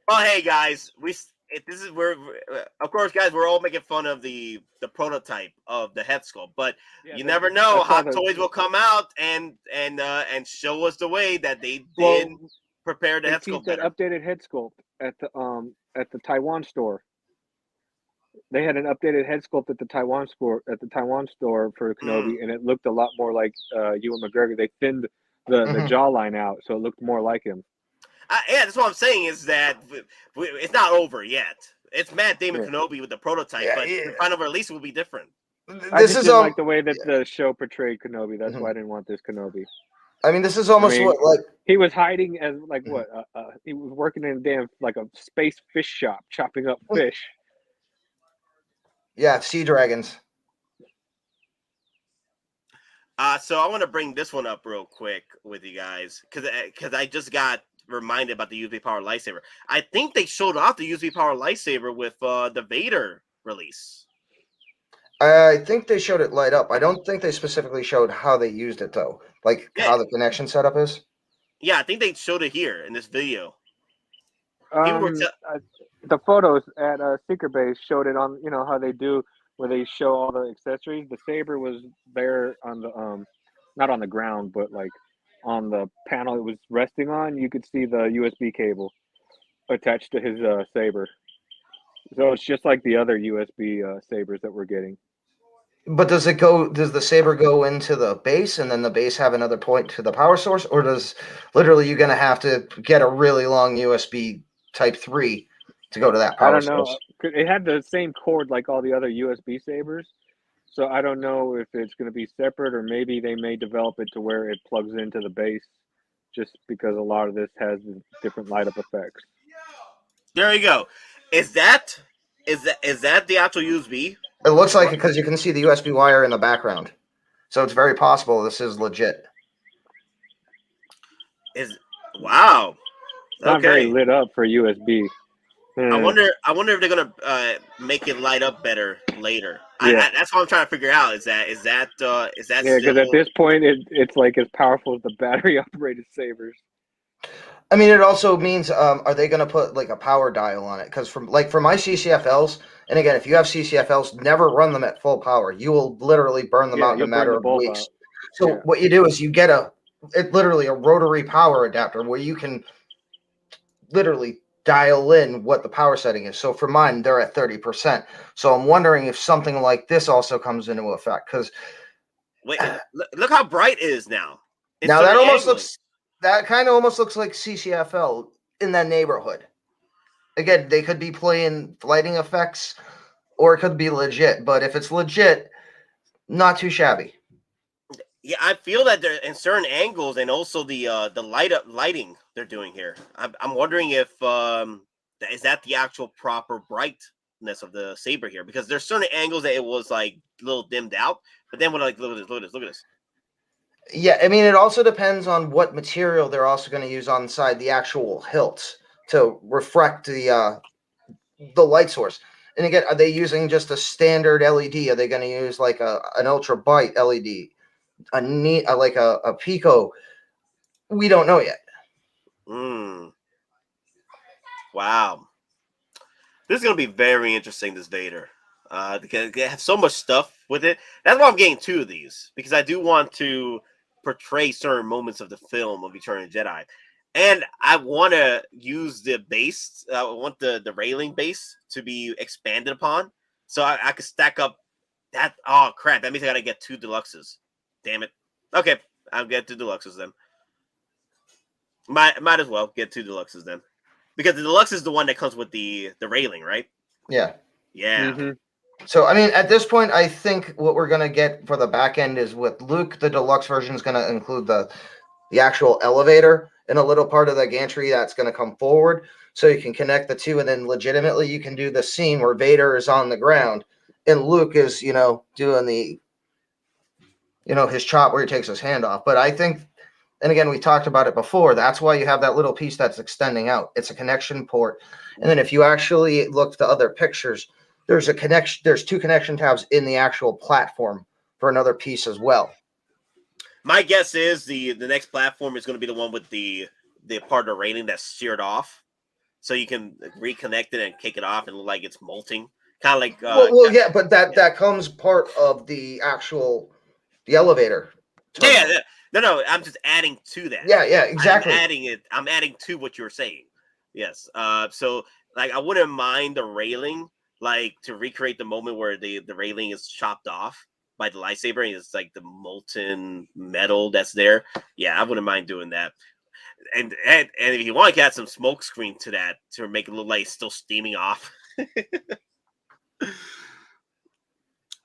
Well, hey guys, this is where, of course, guys, we're all making fun of the prototype of the head sculpt, but you never know. Hottoye will come out and show us the way that they did prepare the head sculpt. That updated head sculpt at the Taiwan store. They had an updated head sculpt at the Taiwan store for Kenobi, and it looked a lot more like Ewan McGregor. They thinned the jawline out, so it looked more like him. Yeah, that's what I'm saying is that it's not over yet. It's Matt Damon Kenobi with the prototype, but the final release will be different. I just didn't like the way that the show portrayed Kenobi. That's why I didn't want this Kenobi. I mean, this is almost he was hiding as he was working in a space fish shop, chopping up fish. Yeah, sea dragons. So I want to bring this one up real quick with you guys because I just got reminded about the USB power lightsaber. I think they showed off the USB power lightsaber with the Vader release. I think they showed it light up. I don't think they specifically showed how they used it though, how the connection setup is. Yeah, I think they showed it here in this video. The photos at Secret Base showed it on, how they do where they show all the accessories. The saber was there on the not on the ground, but on the panel it was resting on. You could see the USB cable attached to his saber. So it's just like the other USB sabers that we're getting. But does the saber go into the base and then the base have another point to the power source, or does literally you're gonna have to get a really long USB Type 3 to go to that I power don't source? know. It had the same cord like all the other USB sabers. So I don't know if it's going to be separate, or maybe they may develop it to where it plugs into the base, just because a lot of this has different light up effects. There you go. Is that the actual USB? It looks like it because you can see the USB wire in the background, so it's very possible this is legit. Wow. It's not very lit up for USB. I wonder if they're gonna make it light up better later. Yeah. That's what I'm trying to figure out. Is that Yeah, because at this point it's like as powerful as the battery operated sabers. I mean, it also means are they going to put like a power dial on it? Because for my CCFLs, and again, if you have CCFLs, never run them at full power. You will literally burn them out in a matter of weeks. So what you do is you get literally a rotary power adapter where you can literally dial in what the power setting is. So for mine, they're at 30%. So I'm wondering if something like this also comes into effect. Because wait, look how bright it is now. Now that almost looks. That kind of almost looks like CCFL in that neighborhood. Again, they could be playing lighting effects, or it could be legit. But if it's legit, not too shabby. Yeah, I feel that they're in certain angles, and also the lighting they're doing here. I'm wondering if is that the actual proper brightness of the saber here, because there's certain angles that it was like a little dimmed out, but then when look at this. Yeah, I mean, it also depends on what material they're also going to use on side the actual hilts to reflect the light source. And again, are they using just a standard LED? Are they going to use like an ultra bright LED, like a pico? We don't know yet. Wow, this is going to be very interesting. This Vader, because they have so much stuff with it. That's why I'm getting 2 of these, because I do want to portray certain moments of the film of Return of the Jedi, and I want to use the base. I want the railing base to be expanded upon, so I could stack up that. Oh crap! That means I gotta get 2 deluxes. Damn it. Okay, I'll get 2 deluxes then. Might as well get 2 deluxes then, because the deluxe is the one that comes with the railing, right? Yeah. Yeah. Mm-hmm. So, I mean, at this point, I think what we're going to get for the back end is with Luke, the deluxe version is going to include the actual elevator and a little part of the gantry that's going to come forward. So you can connect the two, and then legitimately you can do the scene where Vader is on the ground and Luke is, doing the, his chop where he takes his hand off. But I think, and again, we talked about it before, that's why you have that little piece that's extending out. It's a connection port. And then if you actually look at the other pictures, there's 2 connection tabs in the actual platform for another piece as well. My guess is the next platform is going to be the one with the part of the railing that's sheared off, so you can reconnect it and kick it off and look like it's molting, kind of like. Yeah, but that comes part of the elevator. Yeah, no, I'm just adding to that. Yeah, exactly. I'm adding to what you're saying. Yes. So like I wouldn't mind the railing, like to recreate the moment where the railing is chopped off by the lightsaber and it's like the molten metal that's there. Yeah, I wouldn't mind doing that. And if you want to add some smoke screen to that to make it look like it's still steaming off.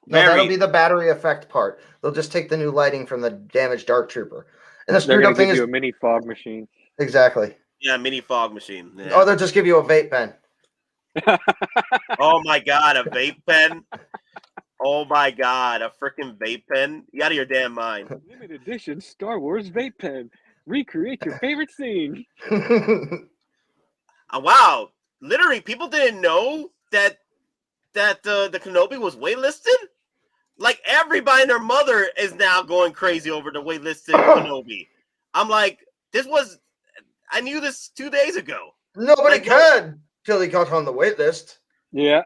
That'll be the battery effect part. They'll just take the new lighting from the damaged Dark Trooper. And the screwed up thing is a mini fog machine. Exactly. Yeah, mini fog machine. Yeah. Oh, they'll just give you a vape pen. Oh my god, a vape pen. Oh my god, a freaking vape pen. You out of your damn mind. Limited edition Star Wars vape pen. Recreate your favorite scene. Wow. Literally, people didn't know that the Kenobi was waitlisted? Like, everybody and their mother is now going crazy over the waitlisted Kenobi. I'm like, I knew this 2 days ago. Nobody could till he got on the wait list. Yeah.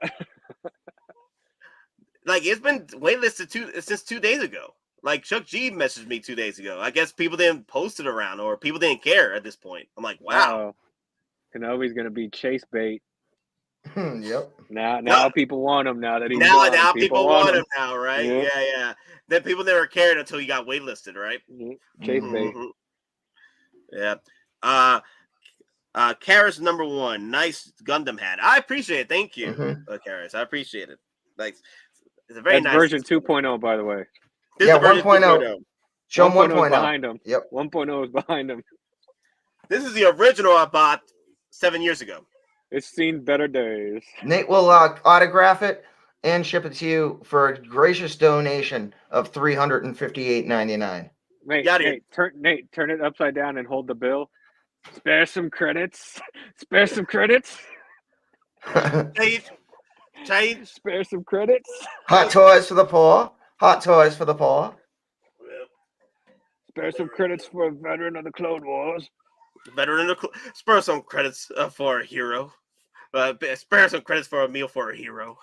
Like, it's been waitlisted since 2 days ago. Like, Chuck G messaged me 2 days ago. I guess people didn't post it around or people didn't care at this point. I'm like, wow. Kenobi's going to be chase bait. Yep. Now people want him. Now that he's now gone, people want him him. now, right? Yep. Yeah. Then people never cared until he got waitlisted, right? Chase bait. Yeah. Karis #1, nice Gundam hat. I appreciate it. Thank you, Karis. I appreciate it. Like, it's a very That's nice version 2.0, by the way. This is the version 2.0. Show him 1.0 is behind him. Yep. 1.0 is behind him. This is the original I bought 7 years ago. It's seen better days. Nate will autograph it and ship it to you for a gracious donation of $358.99. Nate, turn it upside down and hold the bill. Spare some credits. Spare some credits. Spare some credits. Hot toys for the poor. Hot toys for the poor. Spare some credits for a veteran of the Clone Wars. Spare some credits for a hero. Spare some credits for a meal for a hero.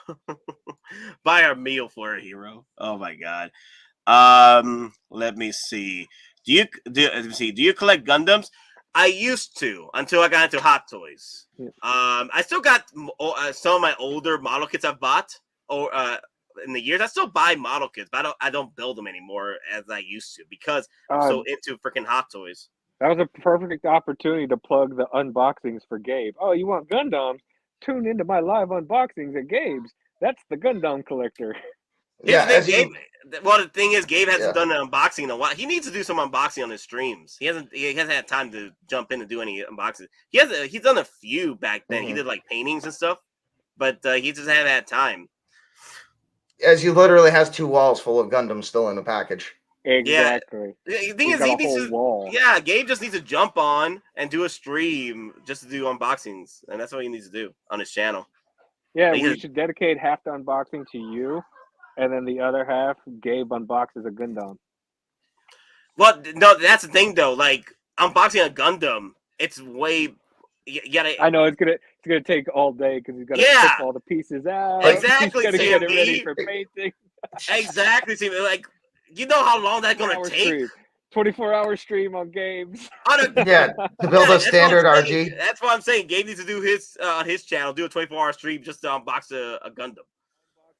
Buy a meal for a hero. Oh my god. Let me see. Do you collect Gundams? I used to until I got into Hot Toys. I still got some of my older model kits I've bought in the years. I still buy model kits, but I don't build them anymore as I used to because I'm so into freaking Hot Toys. That was a perfect opportunity to plug the unboxings for Gabe. Oh, you want Gundams? Tune into my live unboxings at Gabe's. That's the Gundam collector. Yeah, the thing is, Gabe hasn't done an unboxing in a while. He needs to do some unboxing on his streams. He hasn't had time to jump in and do any unboxing. He's done a few back then. He did like paintings and stuff, but he just hasn't had time. As he literally has 2 walls full of Gundams still in the package. Exactly. Yeah, the thing is, he needs to. Yeah, Gabe just needs to jump on and do a stream just to do unboxings, and that's what he needs to do on his channel. Yeah, we should dedicate half the unboxing to you, and then the other half, Gabe unboxes a Gundam. Well, no, that's the thing though. Like unboxing a Gundam, it's way. You gotta. I know it's gonna take all day because he's got to strip all the pieces out. Exactly. He's gotta get it ready for painting. Exactly. See, like. You know how long that's gonna take? 24-hour stream on games. To build a standard RG. That's what I'm saying. Gabe needs to do his on his channel, do a 24-hour stream just to unbox a Gundam.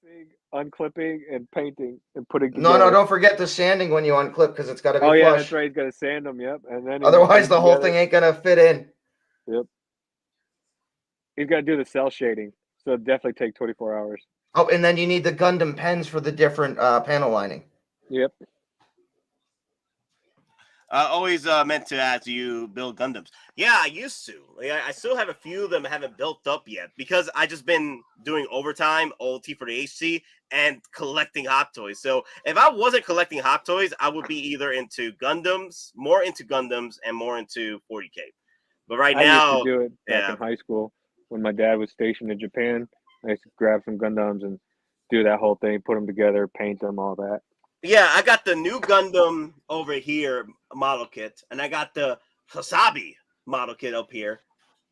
Unboxing, unclipping, and painting and putting together. No, don't forget the sanding when you unclip because it's got to be flush. Yeah, that's right. He's got to sand them. Yep, and then otherwise the whole thing ain't gonna fit in. Yep. He's got to do the cell shading, so it'll definitely take 24 hours. Oh, and then you need the Gundam pens for the different panel lining. Yep. I always meant to ask you build Gundams. Yeah, I used to. I still have a few of them I haven't built up yet because I just been doing overtime, OT for the HC, and collecting Hot Toys. So if I wasn't collecting Hot Toys, I would be either into Gundams, more into Gundams, and more into 40K. But right now, I used to do it back in high school when my dad was stationed in Japan. I used to grab some Gundams and do that whole thing, put them together, paint them, all that. Yeah, I got the new Gundam over here model kit, and I got the Hasabi model kit up here.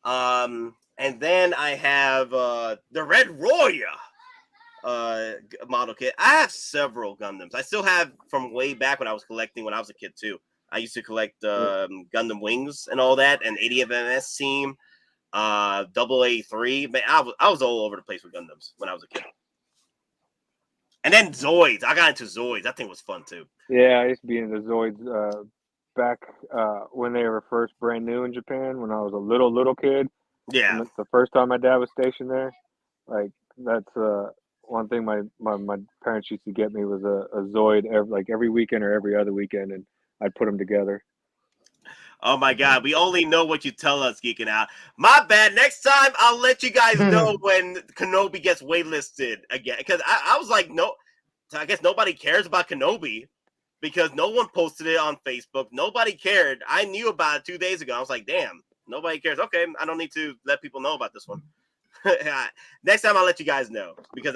And then I have the Red Roya model kit. I have several Gundams. I still have from way back when I was collecting when I was a kid too. I used to collect Gundam Wings and all that, and 80th MS team, AA3. Man, I was all over the place with Gundams when I was a kid. And then Zoids. I got into Zoids. That thing was fun too. Yeah, I used to be into Zoids back when they were first brand new in Japan when I was a little kid. Yeah. And the first time my dad was stationed there. Like that's one thing my parents used to get me was a Zoid every weekend or every other weekend, and I'd put them together. Oh my God, we only know what you tell us, Geeking Out. My bad. Next time, I'll let you guys know when Kenobi gets waitlisted again. Because I was like, no, I guess nobody cares about Kenobi because no one posted it on Facebook. Nobody cared. I knew about it 2 days ago. I was like, damn, nobody cares. Okay, I don't need to let people know about this one. Next time, I'll let you guys know. Because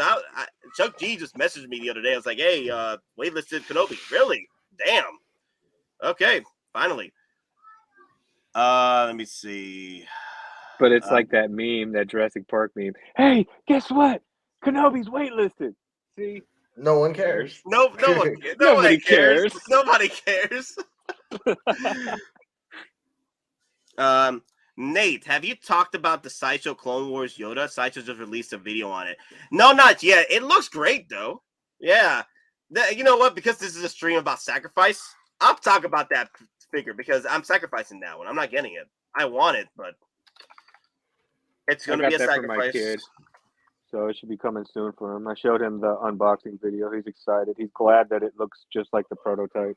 Chuck G just messaged me the other day. I was like, hey, waitlisted Kenobi. Really? Damn. Okay, finally. Let me see. But it's like that meme, that Jurassic Park meme. Hey, guess what? Kenobi's waitlisted. See? No one cares. Nobody cares. Nobody cares. Nate, have you talked about the Sideshow Clone Wars Yoda? Sideshow just released a video on it. No, not yet. It looks great, though. Yeah. You know what? Because this is a stream about sacrifice, I'll talk about that figure because I'm sacrificing that one. I'm not getting it. I want it, but it's going to be a sacrifice. For my kid, so it should be coming soon for him. I showed him the unboxing video. He's excited. He's glad that it looks just like the prototype.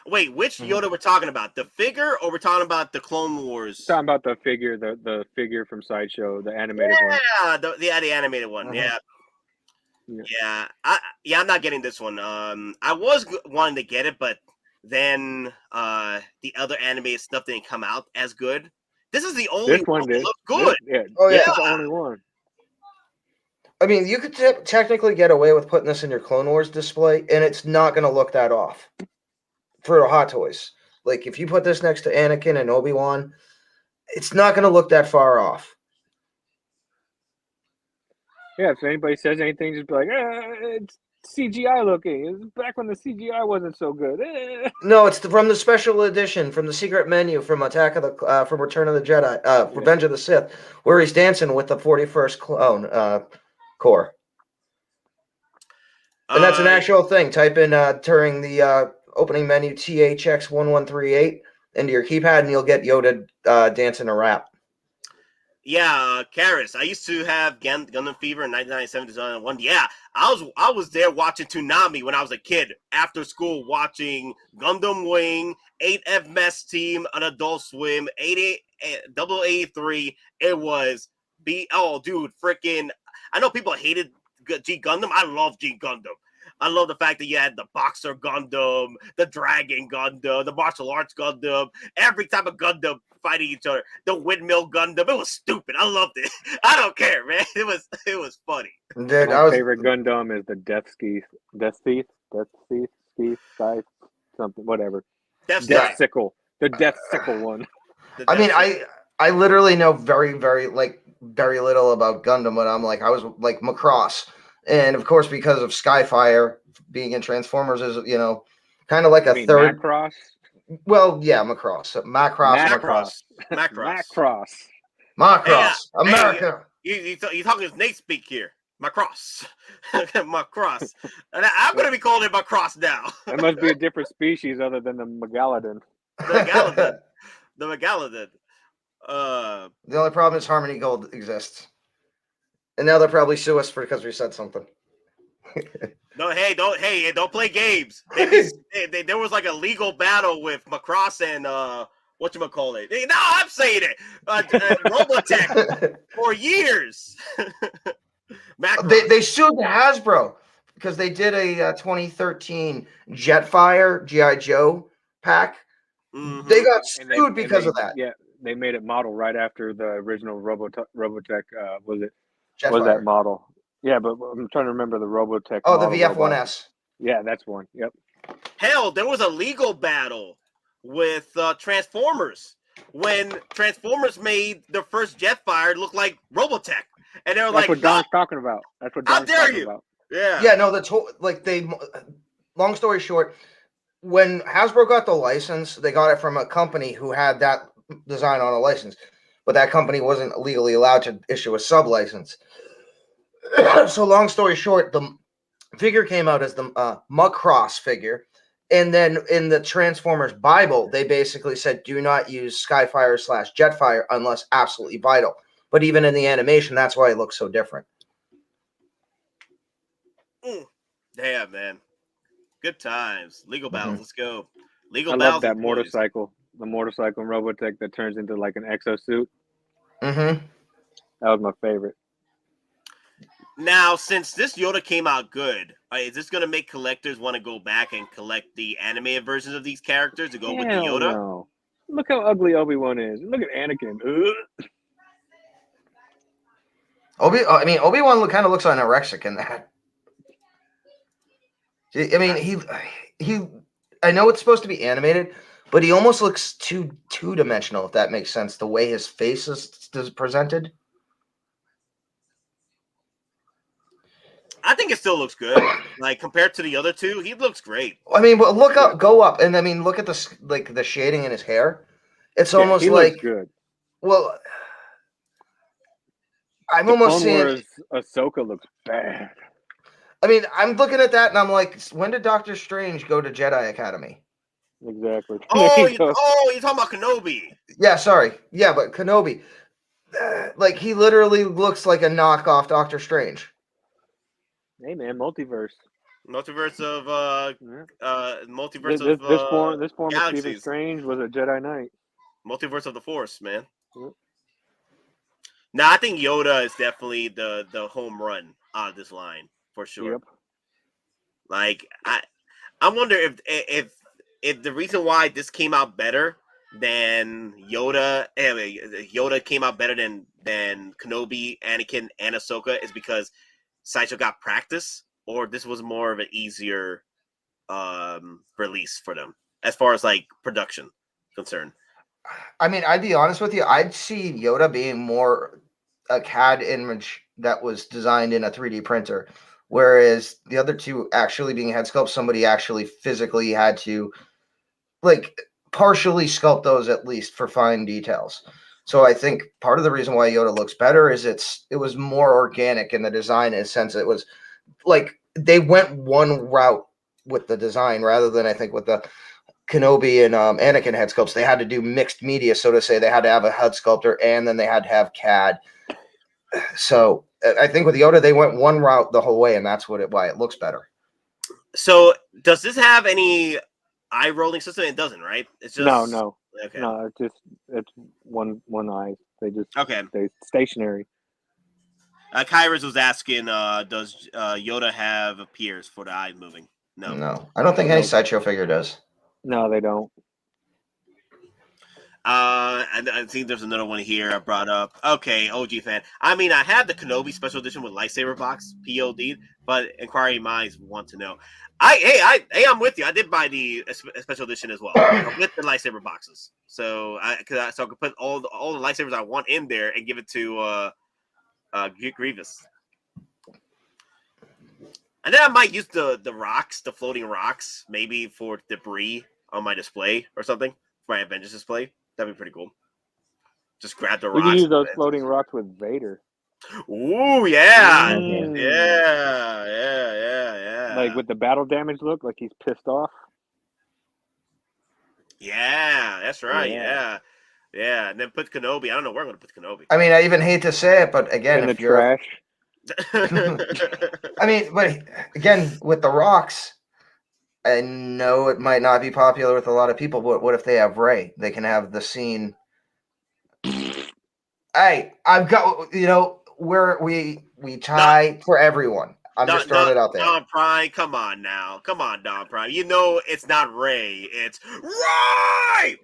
Wait, which Yoda we're talking about? The figure, or we're talking about the Clone Wars? We're talking about the figure, the figure from Sideshow, the animated one. Yeah, the animated one. Yeah. I'm not getting this one. I was wanting to get it, but then the other animated stuff didn't come out as good. This is the only one that looks good. This is the only one. I mean, you could technically get away with putting this in your Clone Wars display, and it's not going to look that off for Hot Toys. Like, if you put this next to Anakin and Obi-Wan, it's not going to look that far off. Yeah, if anybody says anything, just be like, it's CGI looking. It's back when the CGI wasn't so good. No, it's from the special edition, from the secret menu, from from Return of the Jedi, Revenge of the Sith, where he's dancing with the 41st clone core. And that's an actual thing. Type in during the opening menu THX1138 into your keypad, and you'll get Yoda dancing a rap. Yeah, Karis. I used to have Gundam Fever in 1997 to 2001. Yeah, I was there watching Toonami when I was a kid after school, watching Gundam Wing, 8F Mess Team, an Adult Swim, 8883. It was freaking. I know people hated G Gundam. I love G Gundam. I love the fact that you had the Boxer Gundam, the Dragon Gundam, the Martial Arts Gundam, every type of Gundam fighting each other. The Windmill Gundam. It was stupid. I loved it. I don't care, man. It was funny. Dude, my favorite Gundam is the Death Thief, something, whatever. Death Sickle. The Death Sickle one. I mean, I literally know very, very, very little about Gundam, but I was like Macross. And of course, because of Skyfire being in Transformers, is kind of like a third. Macross? Well, yeah, Macross, Macross, America. You talking Nate speak here? Macross, Macross. And I'm gonna be calling it Macross now. It must be a different species other than the Megalodon. The Megalodon. The only problem is Harmony Gold exists. And now they'll probably sue us because we said something. Don't play games. There was like a legal battle with Macross and whatchamacallit. No, I'm saying it. Robotech for years. They sued Hasbro because they did a 2013 Jetfire G.I. Joe pack. Mm-hmm. They got sued because of that. Yeah, they made it model right after the original Robotech. Jetfire. Was that model? Yeah, but I'm trying to remember the Robotech. Oh, the VF-1S. Yeah, that's one. Yep. Hell, there was a legal battle with Transformers when Transformers made their first Jetfire look like Robotech, and they were that's what Don's talking about. That's what Don's talking about. Yeah. Yeah. No, long story short, when Hasbro got the license, they got it from a company who had that design on a license. But that company wasn't legally allowed to issue a sub-license. So long story short, the figure came out as the Macross figure. And then in the Transformers Bible, they basically said, do not use Skyfire/Jetfire unless absolutely vital. But even in the animation, that's why it looks so different. Damn, man. Good times. Legal battles. Let's go. I love that motorcycle. The motorcycle in Robotech that turns into like an exosuit. Mm-hmm. That was my favorite. Now, since this Yoda came out good, is this going to make collectors want to go back and collect the animated versions of these characters to go with the Yoda? No. Look how ugly Obi-Wan is. Look at Anakin. Obi-Wan kind of looks anorexic in that. I mean, he. I know it's supposed to be animated, but he almost looks too two-dimensional, if that makes sense, the way his face is presented. I think it still looks good. Like, compared to the other two, he looks great. I mean, but go up, and I mean, look at the shading in his hair. It's almost he like looks good. Well, I'm The almost Clone seeing. Wars Ahsoka looks bad. I mean, I'm looking at that and I'm like, when did Doctor Strange go to Jedi Academy? Exactly. Oh, you're talking about Kenobi. Yeah, sorry. Yeah, but Kenobi, like he literally looks like a knockoff Doctor Strange. Hey man, multiverse. Multiverse of This form of Stephen galaxies. Strange was a Jedi Knight. Multiverse of the Force, man. Yep. Now I think Yoda is definitely the home run out of this line for sure. Yep. Like I wonder if the reason why this came out better than Yoda, Yoda came out better than Kenobi, Anakin, and Ahsoka is because Sideshow got practice, or this was more of an easier release for them as far as like production concerned. I mean, I'd be honest with you. I'd see Yoda being more a CAD image that was designed in a 3D printer, whereas the other two actually being head sculpts, somebody actually physically had to like partially sculpt those at least for fine details. So I think part of the reason why Yoda looks better is it was more organic in the design in a sense. It was like they went one route with the design rather than I think with the Kenobi and Anakin head sculpts. They had to do mixed media, so to say. They had to have a head sculptor and then they had to have CAD. So I think with Yoda, they went one route the whole way, and that's why it looks better. So does this have any eye rolling system? It doesn't, right? It's just No. Okay. No, it's one eye. Okay. Stay stationary. Kairos was asking, does Yoda have peers for the eye moving? No, I don't think any Sideshow figure does. No, they don't. I think there's another one here I brought up. Okay, OG fan. I mean, I had the Kenobi special edition with lightsaber box, POD, but inquiring minds want to know. I'm with you. I did buy the special edition as well with the lightsaber boxes, so I could put all the lightsabers I want in there and give it to Grievous. And then I might use the rocks, the floating rocks, maybe for debris on my display or something, for my Avengers display. That'd be pretty cool. Just grab the rocks. You can use those floating rocks with Vader. Ooh, yeah. Yeah. Like with the battle damage look, like he's pissed off. Yeah, that's right. Yeah. And then put Kenobi. I don't know where I'm going to put Kenobi. I mean, I even hate to say it, but again, in the trash. I mean, but again, with the rocks, I know it might not be popular with a lot of people, but what if they have Rey? They can have the scene. Hey, I've got, where we tie for everyone. I'm just throwing it out there. Don Prime, come on now. Come on, Don Prime. You know it's not Rey. It's Rey!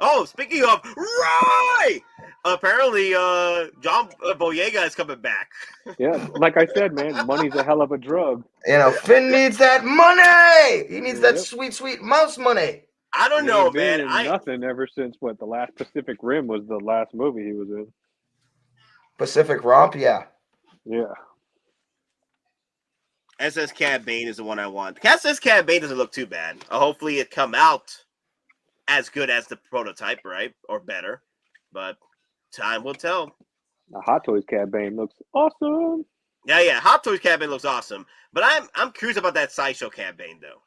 Oh, speaking of Rey! Apparently, John Boyega is coming back. Yeah, like I said, man, money's a hell of a drug. Finn needs that money. He needs that sweet, sweet mouse money. I don't know, man. Nothing ever since the last Pacific Rim was the last movie he was in. Pacific Romp, yeah. Yeah. SS Cad Bane is the one I want. SS Cad Bane doesn't look too bad. Hopefully it come out as good as the prototype, right? Or better. But time will tell. The Hottoye Cad Bane looks awesome. Yeah. Hottoye Cad Bane looks awesome. But I'm curious about that Sideshow Cad Bane, though.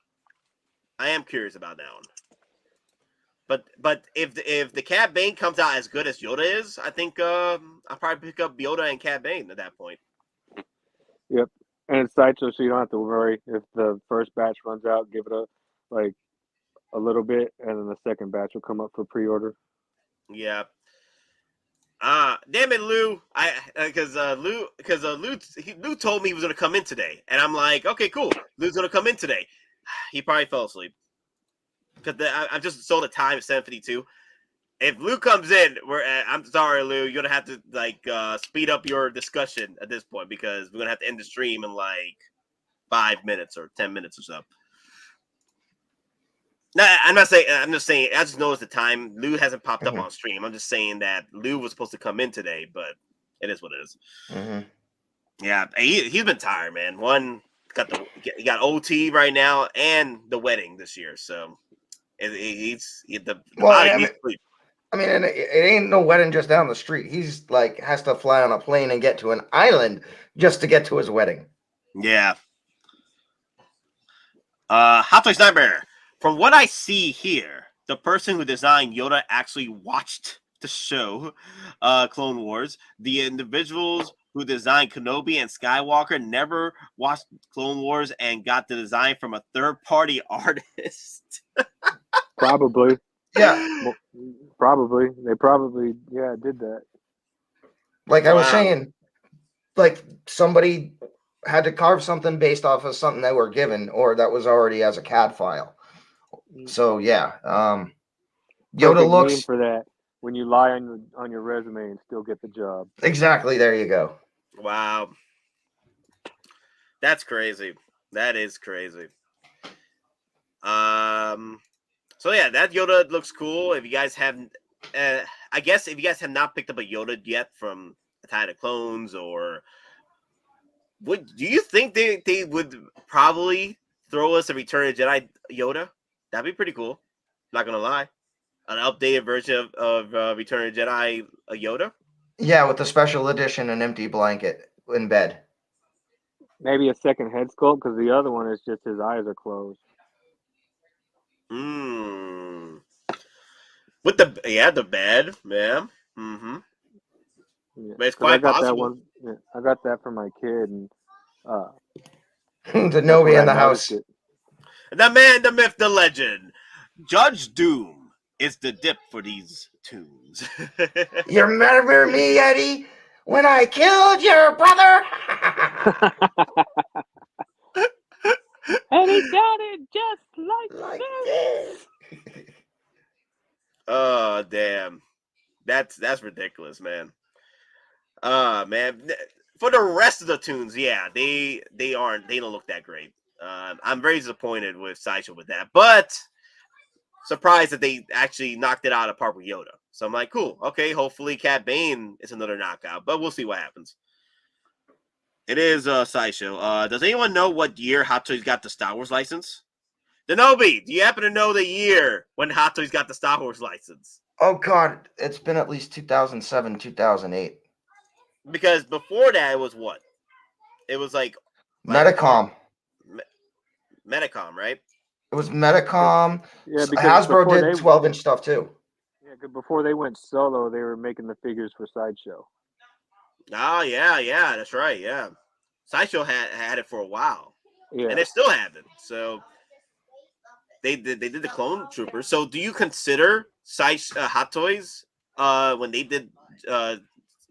I am curious about that one. But if the Cad Bane comes out as good as Yoda is, I think I'll probably pick up Yoda and Cad Bane at that point. Yep. And it's Sideshow, so you don't have to worry if the first batch runs out. Give it a little bit, and then the second batch will come up for pre-order. Yeah. Damn it, Lou! Because Lou told me he was gonna come in today, and I'm like, okay, cool. Lou's gonna come in today. He probably fell asleep because I just saw the time at 7:52. If Lou comes in, I'm sorry, Lou. You're gonna have to speed up your discussion at this point because we're gonna have to end the stream in 5 minutes or 10 minutes or so. No, I'm not saying. I'm just saying. I just noticed the time. Lou hasn't popped up on stream. I'm just saying that Lou was supposed to come in today, but it is what it is. Mm-hmm. Yeah, he's been tired, man. He got OT right now and the wedding this year, so The Well, body I needs sleep. mean, and it ain't no wedding just down the street. He's like has to fly on a plane and get to an island just to get to his wedding. Yeah. Hottoye's Nightmare. From what I see here, the person who designed Yoda actually watched the show, Clone Wars. The individuals who designed Kenobi and Skywalker never watched Clone Wars and got the design from a third-party artist. Probably. Yeah. Well, probably. They probably, did that. Like I was Wow. saying, like somebody had to carve something based off of something they were given or that was already as a CAD file. So yeah, Yoda Perfect looks name for that. When you lie on your resume and still get the job. exactly. There you go. Wow. That's crazy. That is crazy. So yeah, that Yoda looks cool. If you guys haven't, I guess if you guys have not picked up a Yoda yet from Attack of the Clones, or do you think they would probably throw us a Return of the Jedi Yoda? That'd be pretty cool. Not gonna lie, an updated version of Return of the Jedi Yoda. Yeah, with the special edition, an empty blanket in bed. Maybe a second head sculpt because the other one is just his eyes are closed. With the bed, yeah. Mm-hmm. Yeah. But it's quite I got possible. that one. Yeah, I got that for my kid, and The Novi in the house. It. The man, the myth, the legend. Judge Doom is the dip for these tunes. You remember me, Eddie, when I killed your brother? And he sounded just like this. Oh damn, that's ridiculous, man. Man, for the rest of the tunes, yeah, they don't look that great. I'm very disappointed with Sideshow with that, but surprised that they actually knocked it out of the park with Yoda. So I'm like, cool, okay, hopefully Cat Bane is another knockout, but we'll see what happens. It is Sideshow. Does anyone know what year Hot Toys got the Star Wars license? Denobi, do you happen to know the year when Hot Toys got the Star Wars license? Oh God, it's been at least 2007, 2008. Because before that, it was what? It was like Metacom. Metacom, right? It was Metacom. Yeah, because Hasbro did 12-inch stuff too. Yeah, because before they went solo, they were making the figures for Sideshow. Oh yeah, that's right. Yeah, Sideshow had it for a while, and they still have it. So they did the Clone Troopers. So do you consider Hot Toys when they did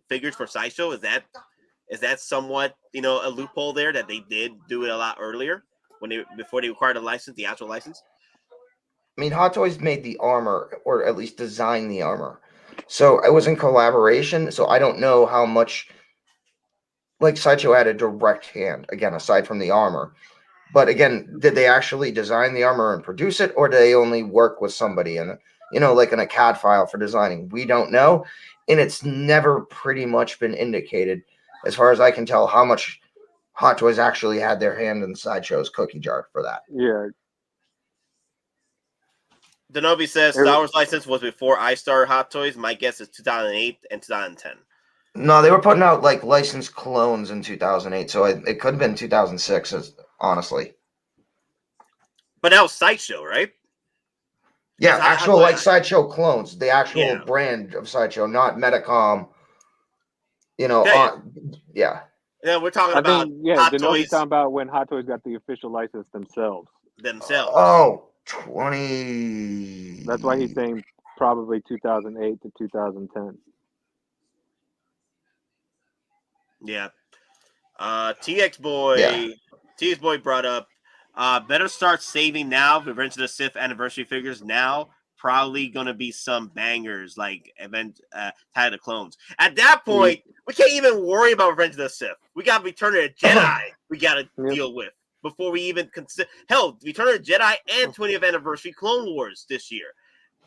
figures for Sideshow? Is that somewhat a loophole there that they did do it a lot earlier before they acquired a license, the actual license? I mean, Hot Toys made the armor, or at least designed the armor. So it was in collaboration. So I don't know how much, like Sideshow had a direct hand, again, aside from the armor. But again, did they actually design the armor and produce it, or do they only work with somebody and like in a CAD file for designing? We don't know. And it's never pretty much been indicated, as far as I can tell, how much Hot Toys actually had their hand in Sideshow's cookie jar for that. Yeah. Denobi says Star Wars license was before I started Hot Toys. My guess is 2008 and 2010. No, they were putting out like licensed clones in 2008, so it could have been 2006, honestly. But that was Sideshow, right? Yeah, actual like Sideshow clones, the actual brand of Sideshow, not Metacom. Yeah, we're talking about Hot Toys. Talking about when Hot Toys got the official license themselves. Oh, 20. That's why he's saying probably 2008 to 2010. Yeah. TX Boy brought up better start saving now. Revenge of the Sith anniversary figures now. Probably gonna be some bangers like Attack of the Clones. At that point, we can't even worry about Revenge of the Sith. We got Return of the Jedi. We got to deal with before we even consider. Hell, Return of the Jedi and 20th anniversary Clone Wars this year.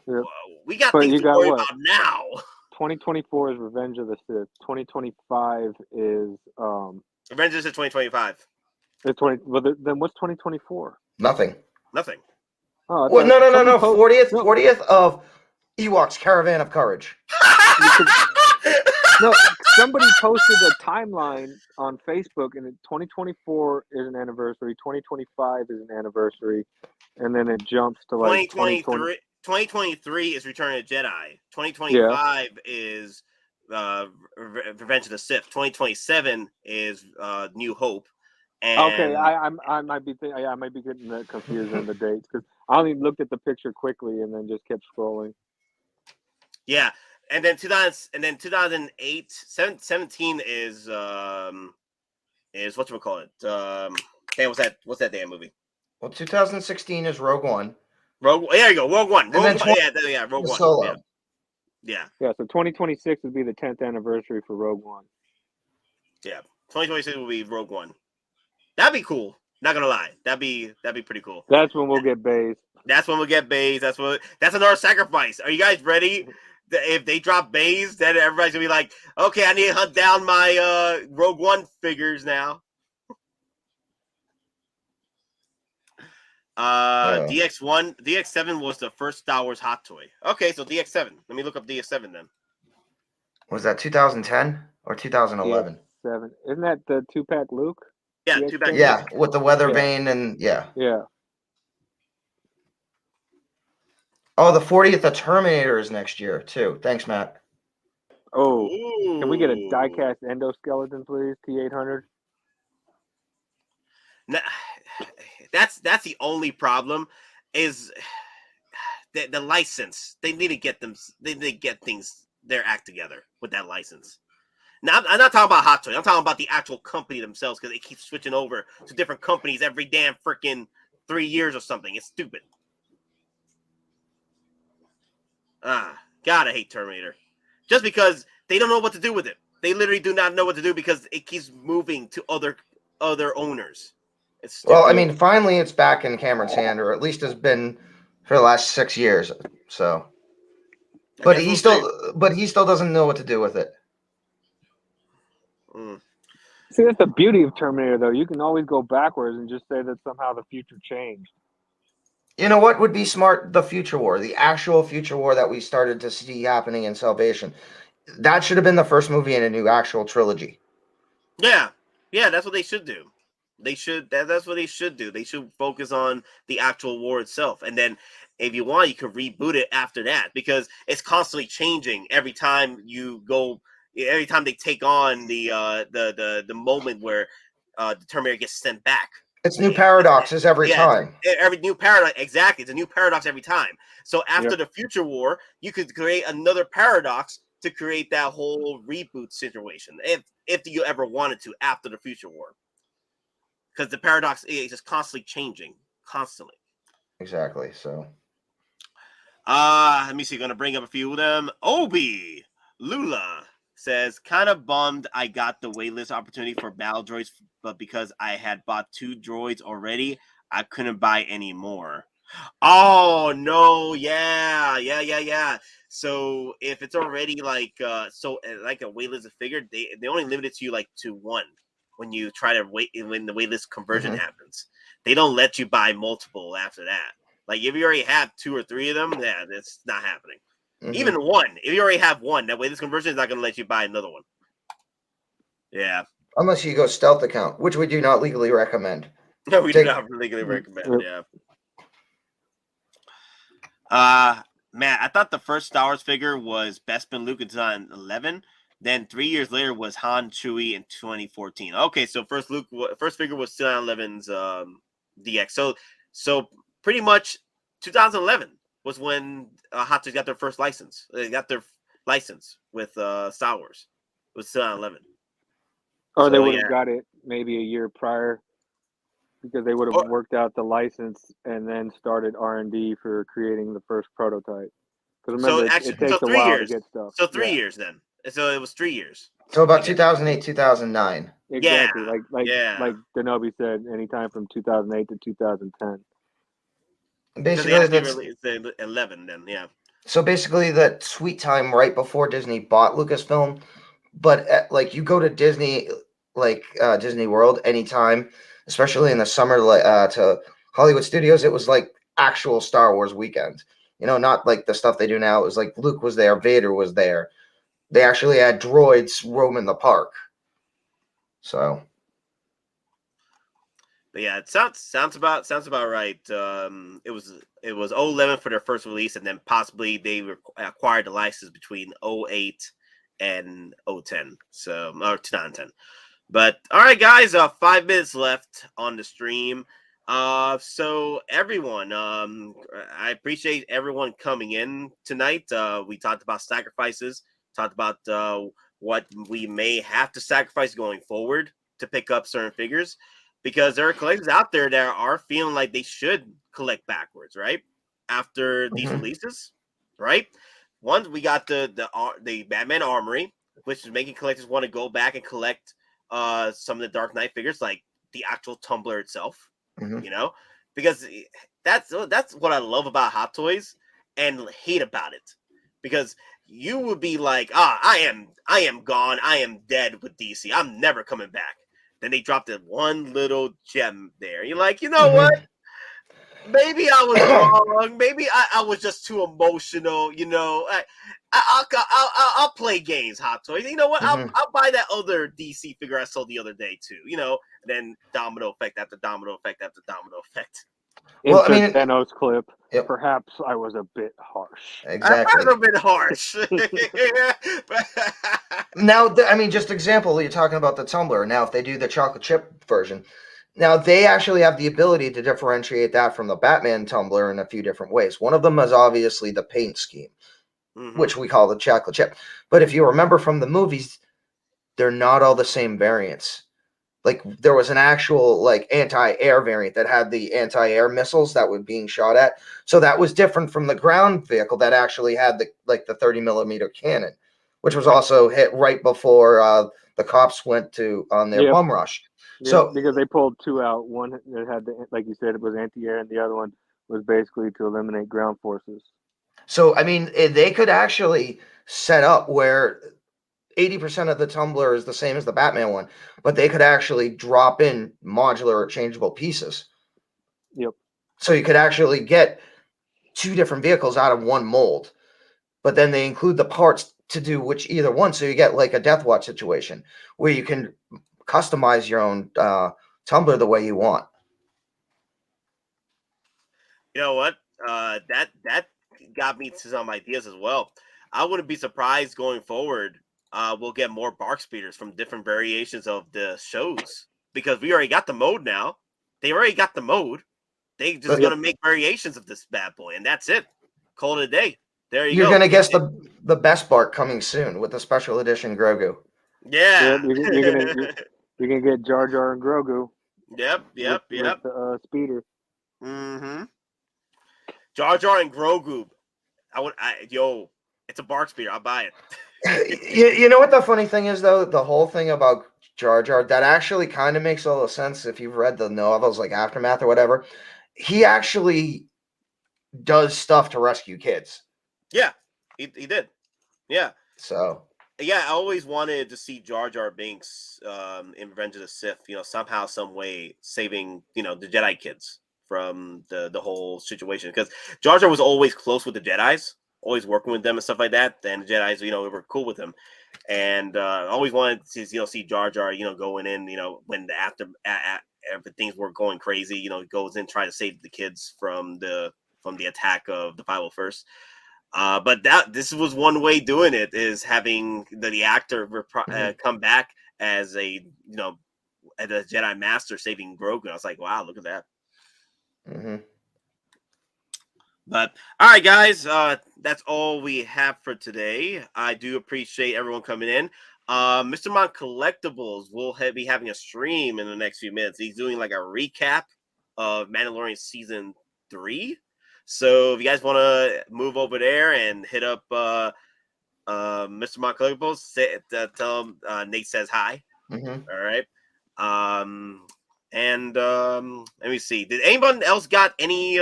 Yep. We got things to worry about now. 2024 is Revenge of the Sith. 2025 is Revenge of the Sith 2025. Then what's 2024? Nothing. Oh, Well, no. somebody 40th of Ewoks Caravan of Courage. No, somebody posted a timeline on Facebook, and 2024 is an anniversary, 2025 is an anniversary, and then it jumps to like 2020. 2023 is Return of the Jedi. Yeah. 2025 is Revenge of the Sith. 2027 is New Hope. And Okay, I might be I might be getting that confused in the dates because I only looked at the picture quickly and then just kept scrolling. yeah, and then 2008, 17 is whatchamacallit. Hey, what's that damn movie? Well, 2016 is Rogue One. There you go, Rogue One. Rogue One. Yeah, Rogue One. Solo. Yeah. Yeah, so 2026 would be the 10th anniversary for Rogue One. Yeah, 2026 will be Rogue One. That'd be cool. Not gonna lie, that'd be pretty cool. That's when we'll get Baze. That's when we'll get Baze. That's another sacrifice. Are you guys ready? If they drop Baze, then everybody's gonna be like, okay, I need to hunt down my Rogue One figures now. DX7 was the first Star Wars hot toy. Okay, so DX7. Let me look up DX7 then. Was that 2010 or 2011? DX7. Isn't that the 2-pack Luke? Yeah, 2-pack. Yeah, with the weather vane and yeah. Oh, the 40th of Terminator is next year too. Thanks, Matt. Oh, can we get a die-cast endoskeleton, please? T800. That's the only problem is the license. They need to get them. They need to get their act together with that license. Now, I'm not talking about Hot Toy. I'm talking about the actual company themselves because they keep switching over to different companies every damn freaking 3 years or something. It's stupid. God, I hate Terminator. Just because they don't know what to do with it. They literally do not know what to do because it keeps moving to other owners. It's stupid. Well, I mean, finally it's back in Cameron's hand, or at least has been for the last 6 years. So, but he still doesn't know what to do with it. See, that's the beauty of Terminator, though. You can always go backwards and just say that somehow the future changed. You know what would be smart? The future war, the actual future war that we started to see happening in Salvation. That should have been the first movie in a new actual trilogy. Yeah, that's what they should do. That's what they should do. They should focus on the actual war itself, and then if you want, you can reboot it after that because it's constantly changing every time you go. Every time they take on the moment where the Terminator gets sent back. It's new paradoxes every time. Every new paradox, exactly. It's a new paradox every time. So after the future war, you could create another paradox to create that whole reboot situation, if you ever wanted to after the future war. Because the paradox is just constantly changing, constantly. Exactly. So, let me see. Gonna bring up a few of them. Obi Lula says, kind of bummed I got the waitlist opportunity for battle droids, but because I had bought 2 droids already, I couldn't buy any more. Oh no, yeah. So if it's already like a waitlist figure, they only limit it to you like to 1 when you try to when the waitlist conversion happens. They don't let you buy multiple after that. Like if you already have 2 or 3 of them, yeah, that's not happening. Even 1. If you already have 1, that way this conversion is not going to let you buy another one. Yeah. Unless you go stealth account, which we do not legally recommend. No, we do not legally recommend. Yeah. Matt, I thought the first Star Wars figure was Bespin Luke in 2011. Then 3 years later was Han Chewie in 2014. Okay, so first figure was 2011's DX. So pretty much 2011 was when Hot Toys got their first license. They got their license with Star Wars. It was 2011. Or they would have got it maybe a year prior because they would have worked out the license and then started R&D for creating the first prototype. Because remember, it takes a while to get stuff. So 3 years then. So it was 3 years. So about 2008, 2009. Exactly. Like Denobi said, anytime from 2008 to 2010. Basically, that's 11 then, yeah. So basically, that sweet time right before Disney bought Lucasfilm, but like you go to Disney, Disney World anytime, especially in the summer, to Hollywood Studios, it was like actual Star Wars weekend. You know, not like the stuff they do now. It was like Luke was there, Vader was there. They actually had droids roaming the park. So, but yeah, it sounds about right. It was 11 for their first release, and then possibly they acquired the license between 08 and 010. So, or 2010. But all right, guys, 5 minutes left on the stream. So everyone, I appreciate everyone coming in tonight. We talked about sacrifices, talked about what we may have to sacrifice going forward to pick up certain figures, because there are collectors out there that are feeling like they should collect backwards, right? After these releases, right? Once we got the Batman Armory, which is making collectors want to go back and collect some of the Dark Knight figures, like the actual tumbler itself. You know, because that's what I love about Hot Toys and hate about it, because you would be like, I am gone, I am dead with DC, I'm never coming back. Then they dropped that one little gem there. You're like, you know what? Maybe I was wrong. Maybe I was just too emotional. You know, I'll play games, Hot Toys. You know what? I'll buy that other DC figure I sold the other day too. You know, and then domino effect after domino effect after domino effect. Well, I mean, Thanos clip. Yep. Perhaps I was a bit harsh. Exactly. I was a bit harsh. Now, I mean, just example, you're talking about the tumbler. Now, if they do the chocolate chip version, now they actually have the ability to differentiate that from the Batman tumbler in a few different ways. One of them is obviously the paint scheme, which we call the chocolate chip. But if you remember from the movies, they're not all the same variants. Like, there was an actual, like, anti-air variant that had the anti-air missiles that were being shot at. So that was different from the ground vehicle that actually had the 30mm cannon, which was also hit right before the cops went on their bum rush. Yeah, so because they pulled two out. One that had, like you said, it was anti-air, and the other one was basically to eliminate ground forces. So, I mean, they could actually set up where 80% of the tumbler is the same as the Batman one, but they could actually drop in modular or changeable pieces. Yep. So you could actually get two different vehicles out of one mold, but then they include the parts to do either one. So you get like a Death Watch situation where you can customize your own tumbler the way you want. You know what? That got me to some ideas as well. I wouldn't be surprised going forward. We'll get more bark speeders from different variations of the shows, because we already got the mode now. They already got the mode. They just gonna make variations of this bad boy, and that's it. Call it a day. There you go. You're gonna guess the best bark coming soon with the special edition Grogu. Yeah. You're gonna get Jar Jar and Grogu. Yep. With the speeder. Jar Jar and Grogu. It's a bark speeder. I'll buy it. You know what the funny thing is, though? The whole thing about Jar Jar, that actually kind of makes a little sense if you've read the novels, like Aftermath or whatever. He actually does stuff to rescue kids. Yeah, he did. Yeah. So. Yeah, I always wanted to see Jar Jar Binks in Revenge of the Sith, somehow, some way saving, the Jedi kids from the whole situation. Because Jar Jar was always close with the Jedis, always working with them and stuff like that. And the Jedis, were cool with him. And I always wanted to, see Jar Jar, going in, when after things were going crazy, goes in, try to save the kids from the attack of the 501st. But this was one way doing it, is having the actor come back as a Jedi Master saving Grogu. I was like, wow, look at that. But all right, guys, that's all we have for today. I do appreciate everyone coming in. Mr. Mont Collectibles will be having a stream in the next few minutes. He's doing like a recap of Mandalorian season 3. So if you guys want to move over there and hit up Mr. Mont Collectibles, tell him Nate says hi. All right. And let me see. Did anyone else got any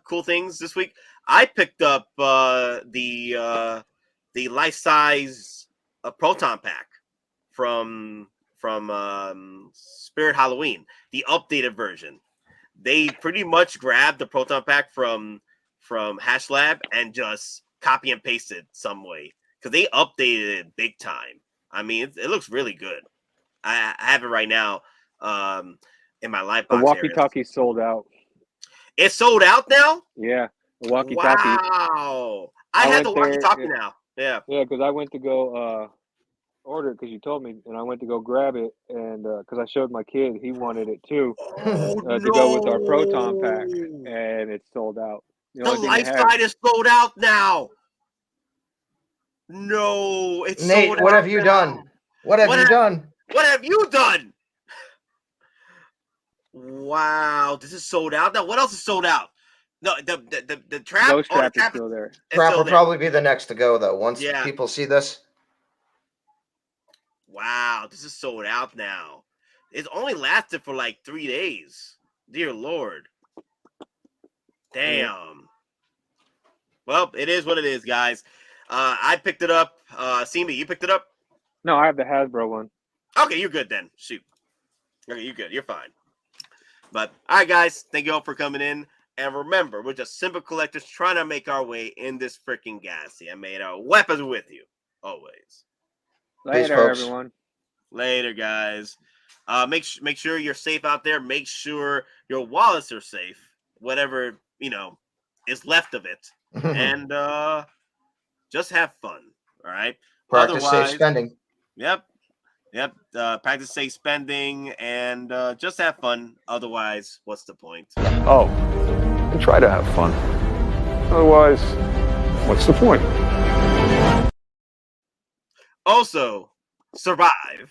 cool things this week? I picked up the life-size proton pack from Spirit Halloween, the updated version. they pretty much grabbed the proton pack from Hash Lab and just copy and pasted some way because they updated it big time. I mean, it looks really good. I have it right now in my light The box. walkie-talkie sold out. It's sold out now? Yeah, the walkie-talkie. Wow. I had the walkie-talkie now. Yeah. Yeah, because I went to go order it because you told me, and I went to go grab it, and because I showed my kid, he wanted it too to go with our proton pack, and it's sold out. The light side is sold out now. No, it's Nate, sold out. what have you done? What have you done? What have you done? Wow, this is sold out now. What else is sold out? No, the trap. Ghost the trap is trap still there. Trap will probably be the next to go though. Once people see this. Wow, this is sold out now. It's only lasted for like 3 days. Dear Lord. Damn. Well, it is what it is, guys. I picked it up. Simi, you picked it up? No, I have the Hasbro one. Okay, you're good then. Shoot. Okay, you're good. You're fine. But, all right, guys. Thank you all for coming in. And remember, we're just simple collectors trying to make our way in this freaking galaxy. I made our weapons with you. Always. Later, everyone. Later, guys. Make sure you're safe out there. Make sure your wallets are safe. Whatever, is left of it. And just have fun. All right? Practice safe spending. Yep. Practice safe spending and just have fun. Otherwise, what's the point? Oh, and try to have fun. Otherwise, what's the point? Also, survive.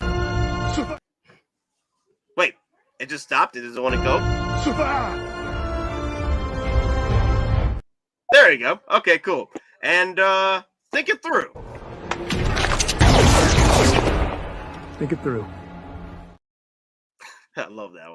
Wait, it just stopped? It doesn't want to go? Survive! There you go. Okay, cool. And think it through. Think it through. I love that one.